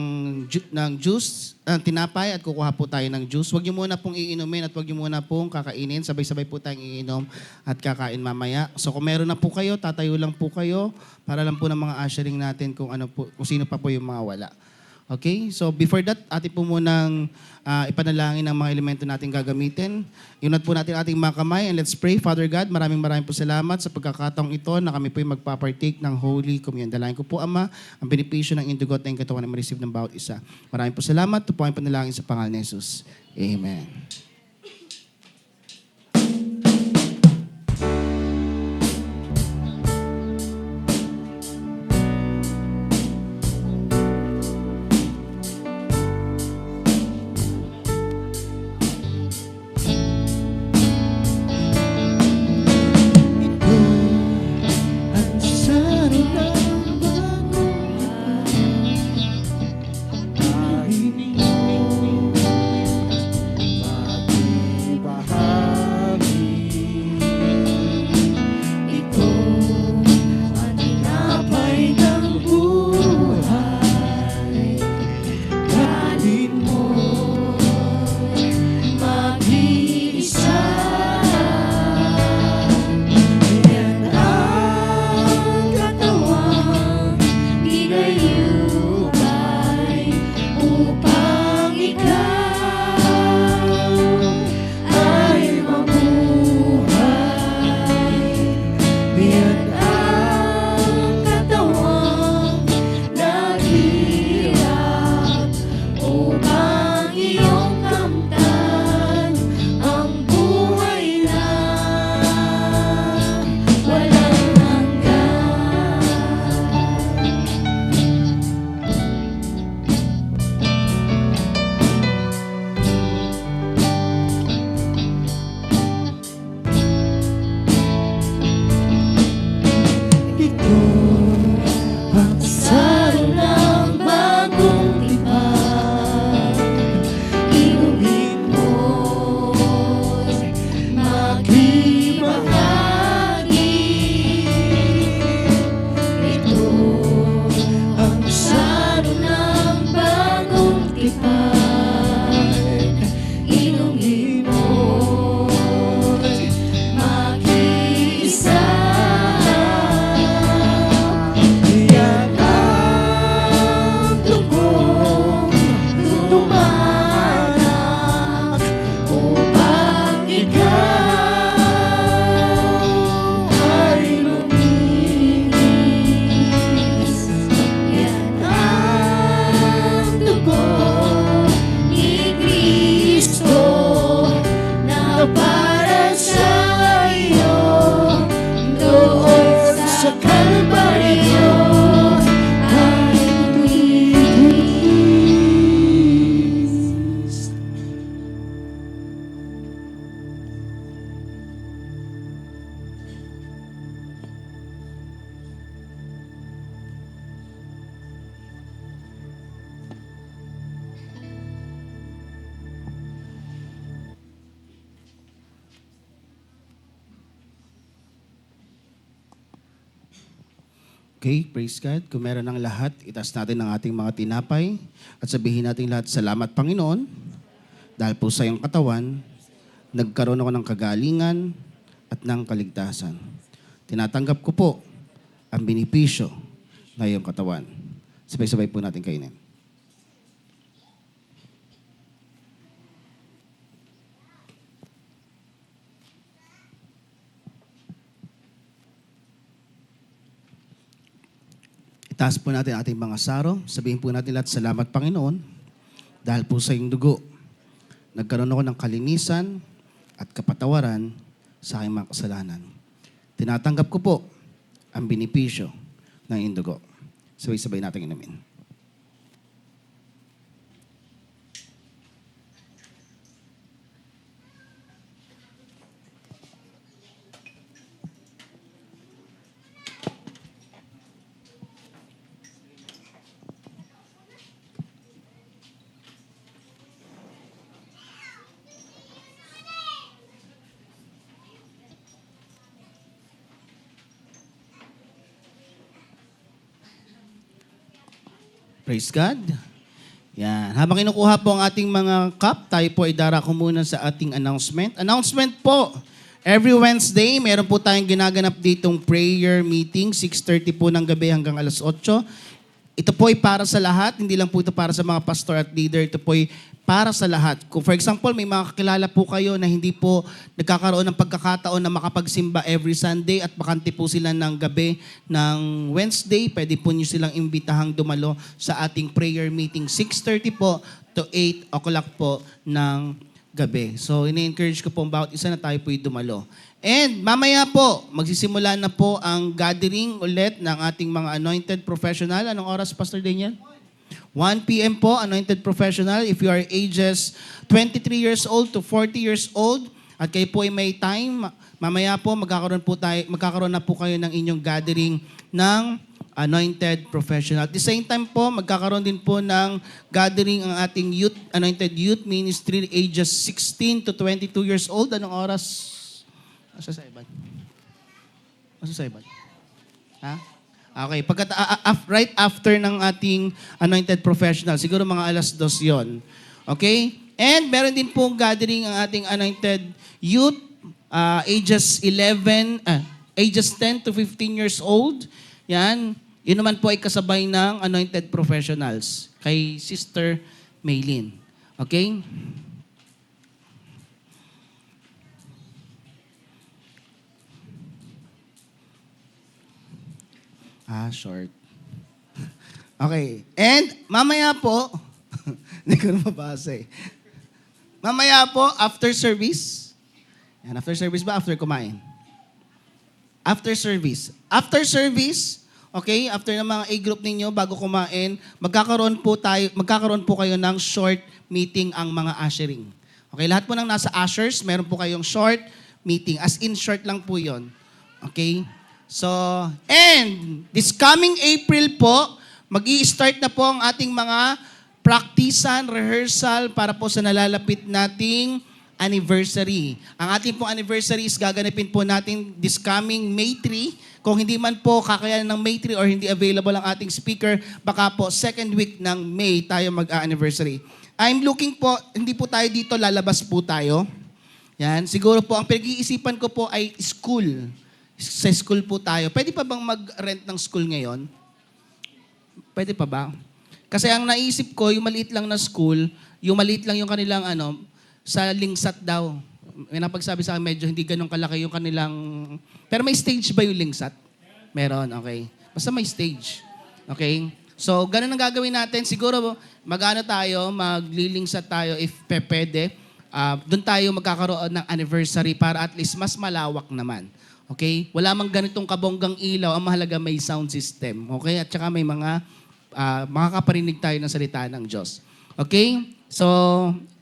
[SPEAKER 4] juice, tinapay at kukuha po tayo ng juice. Huwag niyo muna pong iinumin at huwag niyo muna pong kakainin. Sabay-sabay po tayong iinom at kakain mamaya. So kung meron na po kayo, tatayo lang po kayo para lang po ng mga ushering natin kung sino pa po yung mga wala. Okay? So before that, atin po munang ipanalangin ang mga elemento natin gagamitin. Iunat po natin ating mga kamay and let's pray. Father God, maraming po salamat sa pagkakataong ito na kami po magpapartake ng Holy Communion. Dalangin ko po, Ama, ang benepisyo ng inyong dugot na yung katawan na ma-receive ng bawat isa. Maraming po salamat. Ito po ang panalangin sa pangalan ni Jesus. Amen.
[SPEAKER 5] para sa iyo. Doon sa Kalbaryo ay tuwis.
[SPEAKER 4] Okay, praise God. Kung meron ng lahat, itaas natin ang ating mga tinapay at sabihin natin lahat, salamat Panginoon, dahil po sa iyong katawan, nagkaroon ako ng kagalingan at ng kaligtasan. Tinatanggap ko po ang binipisyo na iyong katawan. Sabay-sabay po natin kainin. Itaas po natin ang ating mga saro. Sabihin po natin lahat, salamat Panginoon, dahil po sa iyong dugo, nagkaroon ako ng kalinisan at kapatawaran sa aking mga kasalanan. Tinatanggap ko po ang binipisyo ng iyong dugo. Sabay-sabay natin inumin. Praise God. Yan. Habang kinukuha po ang ating mga cup, tayo po ay darako muna sa ating announcement. Announcement po, every Wednesday, meron po tayong ginaganap ditong prayer meeting, 6:30 po ng gabi hanggang alas 8. Ito po ay para sa lahat, hindi lang po ito para sa mga pastor at leader, ito po ay para sa lahat. Kung for example, may mga kakilala po kayo na hindi po nagkakaroon ng pagkakataon na makapagsimba every Sunday at bakante po sila ng gabi ng Wednesday, pwede po nyo silang imbitahang dumalo sa ating prayer meeting 6:30 po to 8 o'clock po ng gabi. So, ini-encourage ko po ang bawat isa na tayo po'y dumalo. And mamaya po, magsisimula na po ang gathering ulit ng ating mga anointed professional. Anong oras, Pastor Daniel? 1 p.m. po, anointed professional. If you are ages 23 years old to 40 years old, at kayo po ay may time, mamaya po magkakaroon na po kayo ng inyong gathering ng anointed professional. At the same time po, magkakaroon din po ng gathering ang ating youth, anointed youth ministry, ages 16 to 22 years old. Anong oras? Asa sa iban? Asa sa iban? Ha? Okay, right after ng ating anointed professional, siguro mga alas 2 yon. Okay? And meron din pong gathering ang ating anointed youth, ages 10 to 15 years old. Yan. Yun naman po ay kasabay ng anointed professionals kay Sister Maylin. Okay? Short. Okay. And mamaya po, hindi ko na mabasa eh. Mamaya po, after service. Yan, after service ba? After kumain? After service. After service, okay, after ng mga A-group ninyo, bago kumain, magkakaroon po kayo ng short meeting ang mga ushering. Okay, lahat po ng nasa ushers, meron po kayong short meeting. As in, short lang po yon. Okay? So, and this coming April po, mag-i-start na po ang ating mga practicean, rehearsal para po sa nalalapit nating anniversary. Ang ating pong anniversary is gaganapin po natin this coming May 3. Kung hindi man po kakayanan ng May 3 or hindi available ang ating speaker, baka po second week ng May tayo mag-anniversary. I'm looking po, hindi po tayo dito, lalabas po tayo. Yan, siguro po, ang pinag-iisipan ko po ay school. Sa school po tayo. Pwede pa bang mag-rent ng school ngayon? Pwede pa ba? Kasi ang naisip ko, yung maliit lang na school, yung maliit lang yung kanilang sa Lingsat daw. May napagsabi sa akin, medyo hindi ganun kalaki yung kanilang... Pero may stage ba yung Lingsat? Meron, okay. Basta may stage. Okay? So, ganun ang gagawin natin. Siguro, maglingsat tayo if pwede. doon tayo magkakaroon ng anniversary para at least mas malawak naman. Okay? Wala mang ganitong kabonggang ilaw, ang mahalaga may sound system. Okay? At saka may mga makakaparinig tayo ng salita ng Diyos. Okay? So,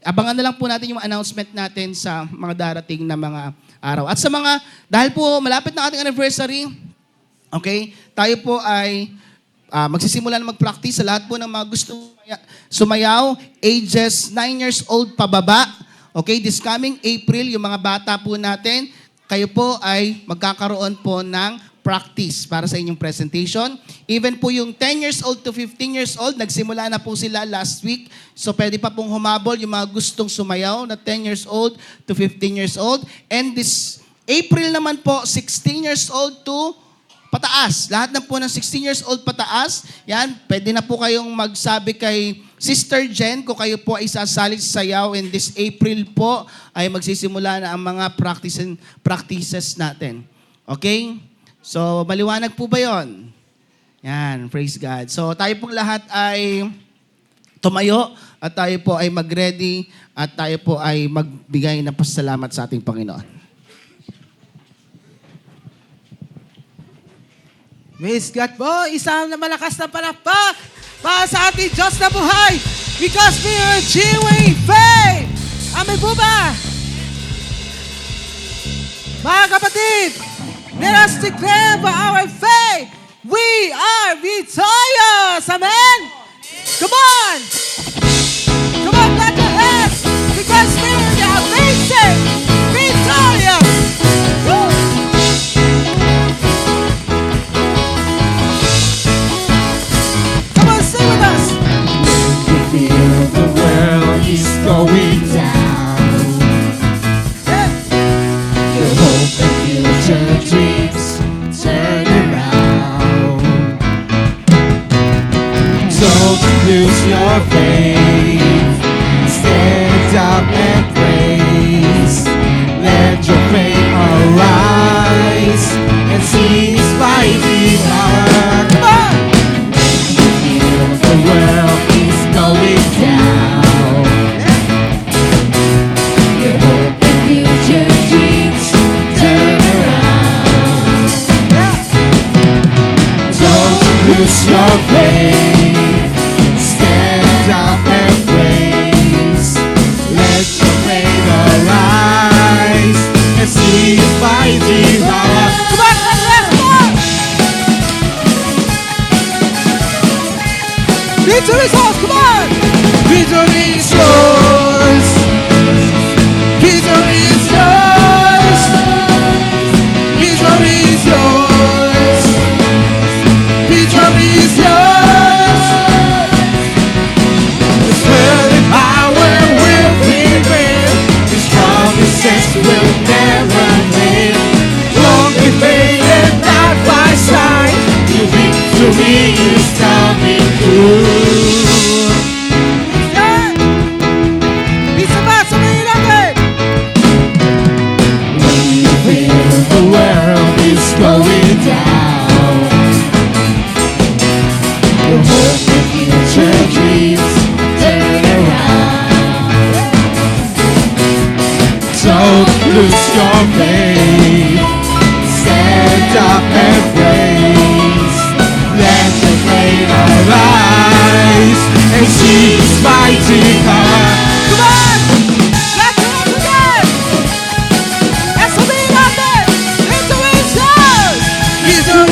[SPEAKER 4] abangan na lang po natin yung announcement natin sa mga darating na mga araw. At sa mga, dahil po malapit na ating anniversary, okay, tayo po ay magsisimula na mag-practice sa lahat po ng mga gusto sumayaw, ages 9 years old pababa. Okay, this coming April, yung mga bata po natin, kayo po ay magkakaroon po ng practice para sa inyong presentation. Even po yung 10 years old to 15 years old, nagsimula na po sila last week. So pwede pa pong humabol yung mga gustong sumayaw na 10 years old to 15 years old. And this April naman po, 16 years old to pataas. Lahat na po ng 16 years old pataas, yan, pwede na po kayong magsabi kay Sister Jen kung kayo po ay sasali sa sayaw. In this April po ay magsisimula na ang mga practices natin. Okay? So, maliwanag po ba yon? Yan, praise God. So, tayo pong lahat ay tumayo at tayo po ay mag-ready at tayo po ay magbigay ng pasalamat sa ating Panginoon.
[SPEAKER 6] Praise God po, isang na malakas na palakpak para sa ating Diyos na buhay because we are G-Way Faith. Amen po ba? Mga kapatid, let us declare by our faith, we are victorious. Amen? Come on! Come on, clap your hands because we are amazing, victorious. Woo! Sing with us.
[SPEAKER 5] You feel the world is going down.
[SPEAKER 6] Yeah.
[SPEAKER 5] Your hope and future dreams turn around. Don't lose your faith. Stand up and praise. Let your faith arise and see His mighty power. Come on. The world is going down. Your hope and future dreams turn around. Don't lose your faith. Stand up and praise. Let your faith arise and see His mighty power.
[SPEAKER 6] Come on, come on. Victory is ours, come on!
[SPEAKER 5] Victory is yours. Victory is yours. Victory is yours. Victory is yours. His word and power will prevail. His promises will never fail. Walk with faith and not by sight. Your victory is coming through.
[SPEAKER 6] Isa ba, sabihin natin!
[SPEAKER 5] When you feel the world is going down, your hope and future dreams turn around. Don't lose your faith. Stand up and praise. Let the faith arise and see His mighty power.
[SPEAKER 6] Come on! Let's do it again! And sabihin natin! Victory is yours!
[SPEAKER 5] Victory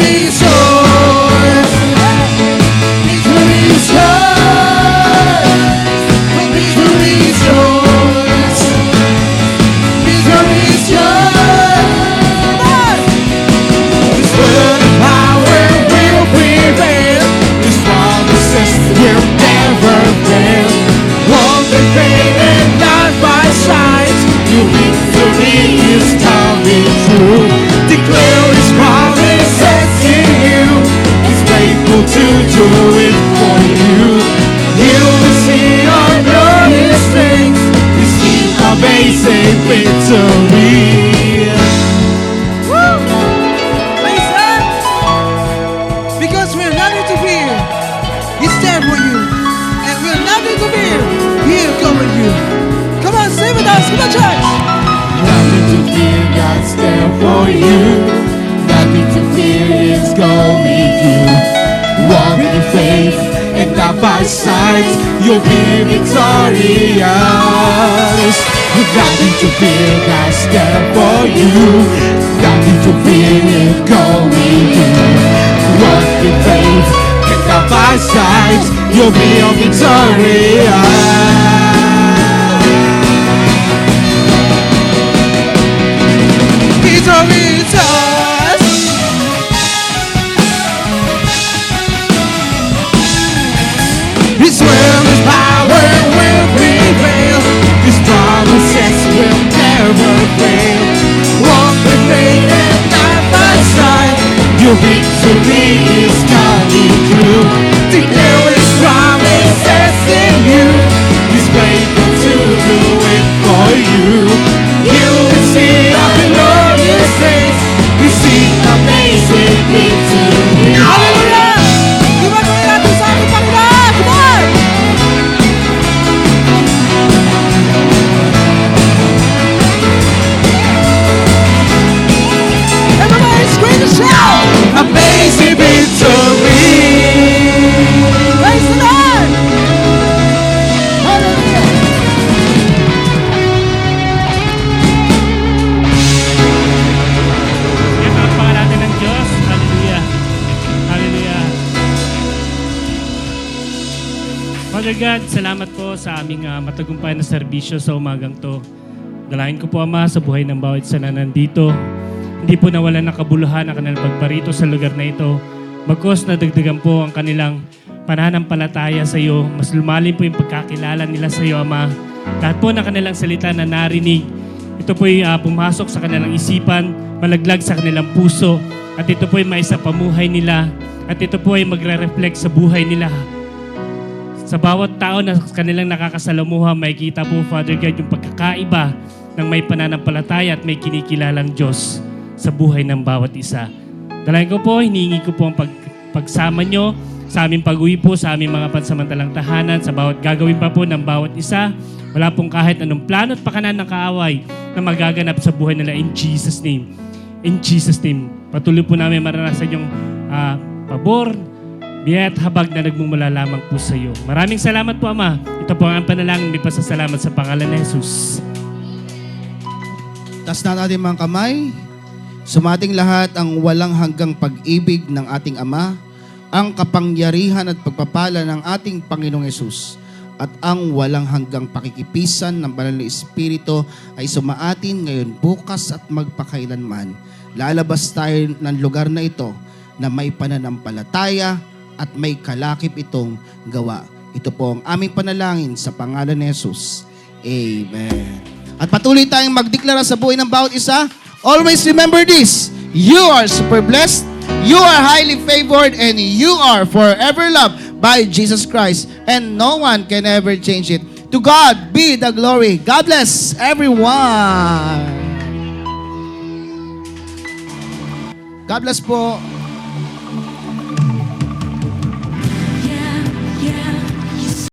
[SPEAKER 5] for you. Nothing to fear is going you. Walk in faith and not by sight. You'll be victorious. Nothing to fear, God's there for you. Nothing to fear is going you. Walk in faith and not by sight. You'll be victorious. His will, His power will prevail. His promises will never fail. Walk with faith and not by sight. Your victory is coming true. Declare His promises in you. He's faithful to do it for you. You will see our glorious days. We see amazing victory.
[SPEAKER 6] Hallelujah! Gumagawin natin sa ating Panginoon! Come on! Everybody scream and shout!
[SPEAKER 5] Amazing victory.
[SPEAKER 6] Praise the Lord! Hallelujah!
[SPEAKER 7] Yan ang pangalan ng Diyos. Hallelujah. Hallelujah. Father God, salamat po sa aming matagumpay na serbisyo sa umagang to. Dalahin ko po, Ama, sa buhay ng bawat isa na nandito. Hindi po nawalan ng kabuluhan ang kanilang pagparito sa lugar na ito. Bagkus na dagdagan po ang kanilang pananampalataya sa iyo. Mas lumalim po yung pagkakilala nila sa iyo, Ama. Lahat po ng kanilang salita na narinig, ito po'y pumasok sa kanilang isipan, malaglag sa kanilang puso, at ito po'y maisapamuhay nila, at ito po'y magre-reflect sa buhay nila. Sa bawat tao na kanilang nakakasalamuha, makikita po, Father God, yung pagkakaiba ng may pananampalataya at may kinikilalang Diyos sa buhay ng bawat isa. Dalayan ko po, hinihingi ko po ang pagsama nyo sa aming pag-uwi po sa aming mga pansamantalang tahanan, sa bawat gagawin pa po ng bawat isa. Wala pong kahit anong plano at pakanan ng kaaway na magaganap sa buhay nila in Jesus' name. In Jesus' name. Patuloy po namin maranasan yung pabor, biyaya at habag na nagmumula lamang po sa iyo. Maraming salamat po, Ama. Ito po ang panalangin, may pasasalamat sa pangalan ni Jesus.
[SPEAKER 4] Taas na natin mga kamay. Sumating lahat ang walang hanggang pag-ibig ng ating Ama, ang kapangyarihan at pagpapala ng ating Panginoong Yesus, at ang walang hanggang pakikipisan ng Banal na Espiritu ay sumaatin ngayon, bukas at magpakailanman. Lalabas tayo ng lugar na ito na may pananampalataya at may kalakip itong gawa. Ito po ang aming panalangin sa pangalan ni Jesus. Amen. At patuloy tayong magdeklara sa buhay ng bawat isa. Always remember this: you are super blessed, you are highly favored, and you are forever loved by Jesus Christ, and no one can ever change it. To God be the glory. God bless everyone. God bless po.